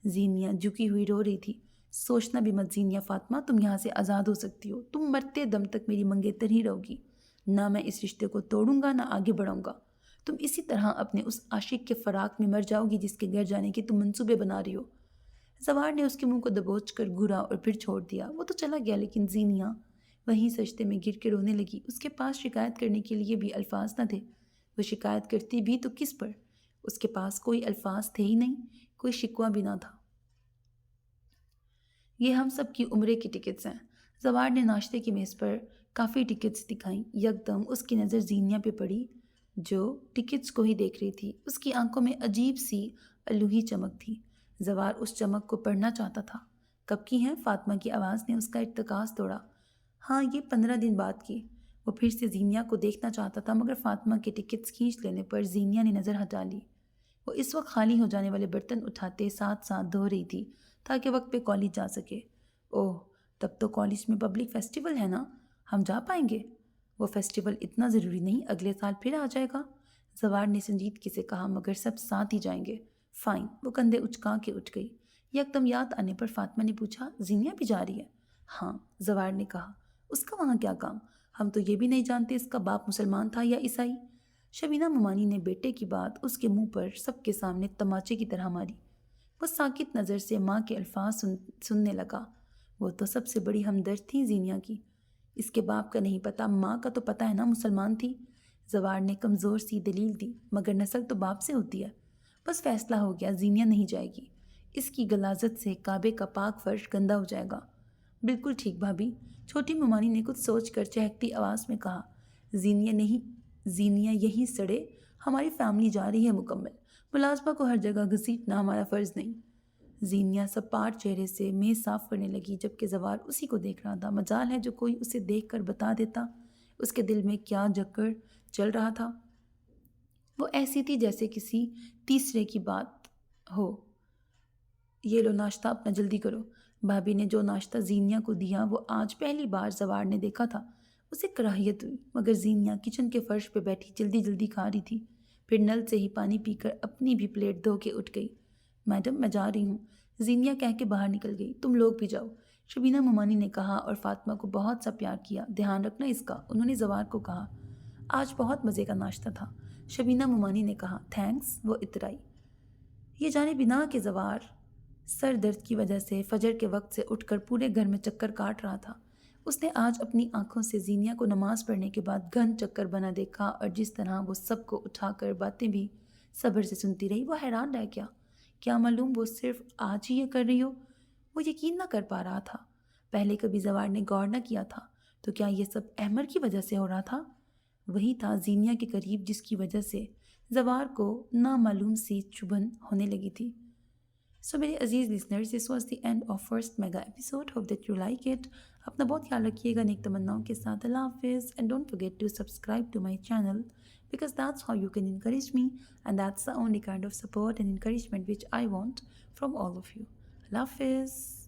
زینیا جھکی ہوئی رو رہی تھی۔ سوچنا بھی مت زینیا فاطمہ، تم یہاں سے آزاد ہو سکتی ہو۔ تم مرتے دم تک میری منگیتر ہی رہو گی۔ نہ میں اس رشتے کو توڑوں گا نہ آگے بڑھاؤں گا۔ تم اسی طرح اپنے اس عاشق کے فراق میں مر جاؤ گی جس کے گھر جانے کی تم منصوبے بنا رہی ہو۔ زوار نے اس کے منہ کو دبوچ کر گھورا اور پھر چھوڑ دیا۔ وہ تو چلا گیا لیکن زینیا وہیں سجدے میں گر کے رونے لگی۔ اس کے پاس شکایت کرنے کے لیے بھی الفاظ نہ تھے۔ وہ شکایت کرتی بھی تو کس پر؟ اس کے پاس کوئی الفاظ تھے ہی نہیں، کوئی شکوہ بھی نہ تھا۔ یہ ہم سب کی عمرے کی ٹکٹس ہیں۔ زوار نے ناشتے کی میز پر کافی ٹکٹس دکھائیں۔ یکدم اس کی نظر زینیا پہ پڑی جو ٹکٹس کو ہی دیکھ رہی تھی۔ اس کی آنکھوں میں عجیب سی الوہی چمک تھی۔ زوار اس چمک کو پڑھنا چاہتا تھا۔ کب کی ہیں؟ فاطمہ کی آواز نے اس کا ارتکاز توڑا۔ ہاں، یہ 15 دن بعد کی۔ وہ پھر سے زینیا کو دیکھنا چاہتا تھا مگر فاطمہ کے ٹکٹس کھینچ لینے پر زینیا نے نظر ہٹا لی۔ وہ اس وقت خالی ہو جانے والے برتن اٹھاتے ساتھ ساتھ دھو رہی تھی تاکہ وقت پہ کالج جا سکے۔ اوہ، تب تو کالج میں پبلک فیسٹیول ہے نا، ہم جا پائیں گے؟ وہ فیسٹیول اتنا ضروری نہیں، اگلے سال پھر آ جائے گا، زوار نے سنجیدگی سے کہا، مگر سب ساتھ ہی جائیں گے۔ فائن۔ وہ کندھے اچکا کے اٹھ گئی۔ یکدم یاد آنے پر فاطمہ نے پوچھا، زینیا بھی جا رہی ہے؟ ہاں، زوار نے کہا۔ اس کا وہاں کیا کام؟ ہم تو یہ بھی نہیں جانتے اس کا باپ مسلمان تھا یا عیسائی۔ شبینہ ممانی نے بیٹے کی بات اس کے منہ پر سب کے سامنے تماچے کی طرح ماری۔ وہ ساکت نظر سے ماں کے الفاظ سننے لگا۔ وہ تو سب سے بڑی ہمدرد تھی زینیا کی۔ اس کے باپ کا نہیں پتا، ماں کا تو پتا ہے نا، مسلمان تھی۔ زوار نے کمزور سی دلیل دی، مگر نسل تو باپ سے ہوتی ہے۔ بس فیصلہ ہو گیا، زینیا نہیں جائے گی۔ اس کی غلاظت سے کعبے کا پاک فرش گندا ہو جائے گا۔ بالکل ٹھیک بھابھی، چھوٹی ممانی نے کچھ سوچ کر چہکتی آواز میں کہا۔ زینیا یہیں سڑے، ہماری فیملی جا رہی ہے مکمل۔ ملازمہ کو ہر جگہ گھسیٹنا ہمارا فرض نہیں۔ زینیا سپاٹ چہرے سے میز صاف کرنے لگی جبکہ زوار اسی کو دیکھ رہا تھا۔ مجال ہے جو کوئی اسے دیکھ کر بتا دیتا اس کے دل میں کیا جکڑ چل رہا تھا۔ وہ ایسی تھی جیسے کسی تیسرے کی بات ہو۔ یہ لو ناشتہ، اپنا جلدی کرو۔ بھابھی نے جو ناشتہ زینیا کو دیا وہ آج پہلی بار زوار نے دیکھا تھا۔ اسے کراہیت ہوئی، مگر زینیا کچن کے فرش پہ بیٹھی جلدی جلدی کھا رہی تھی۔ پھر نل سے ہی پانی پی کر اپنی بھی پلیٹ دھو کے اٹھ گئی۔ میڈم، میں جا رہی ہوں، زینیا کہہ کے باہر نکل گئی۔ تم لوگ بھی جاؤ، شبینہ ممانی نے کہا اور فاطمہ کو بہت سا پیار کیا۔ دھیان رکھنا اس کا، انہوں نے زوار کو کہا۔ آج بہت مزے کا ناشتہ تھا، شبینہ ممانی نے کہا۔ تھینکس، وہ اترائی۔ یہ جانے بنا کہ زوار سر درد کی وجہ سے فجر کے وقت سے اٹھ کر پورے گھر میں چکر کاٹ رہا تھا۔ اس نے آج اپنی آنکھوں سے زینیا کو نماز پڑھنے کے بعد گھن چکر بنا دیکھا اور جس طرح وہ سب کو اٹھا کر باتیں بھی صبر سے سنتی رہی، وہ حیران رہ گیا۔ کیا معلوم وہ صرف آج ہی یہ کر رہی ہو؟ وہ یقین نہ کر پا رہا تھا۔ پہلے کبھی زوار نے غور نہ کیا تھا، تو کیا یہ سب احمد کی وجہ سے ہو رہا تھا؟ وہی تھا زینیا کے قریب جس کی وجہ سے زوار کو نامعلوم سی چبھن ہونے لگی تھی۔ سو میرے عزیز listeners, this was the end of first mega episode. Hope that you like it. اپنا بہت خیال رکھیے گا نیک تمناؤں کے ساتھ۔ اللہ حافظ and don't forget to subscribe to my channel because that's how you can encourage me and that's the only kind of support and encouragement which I want from all of you. اللہ حافظ.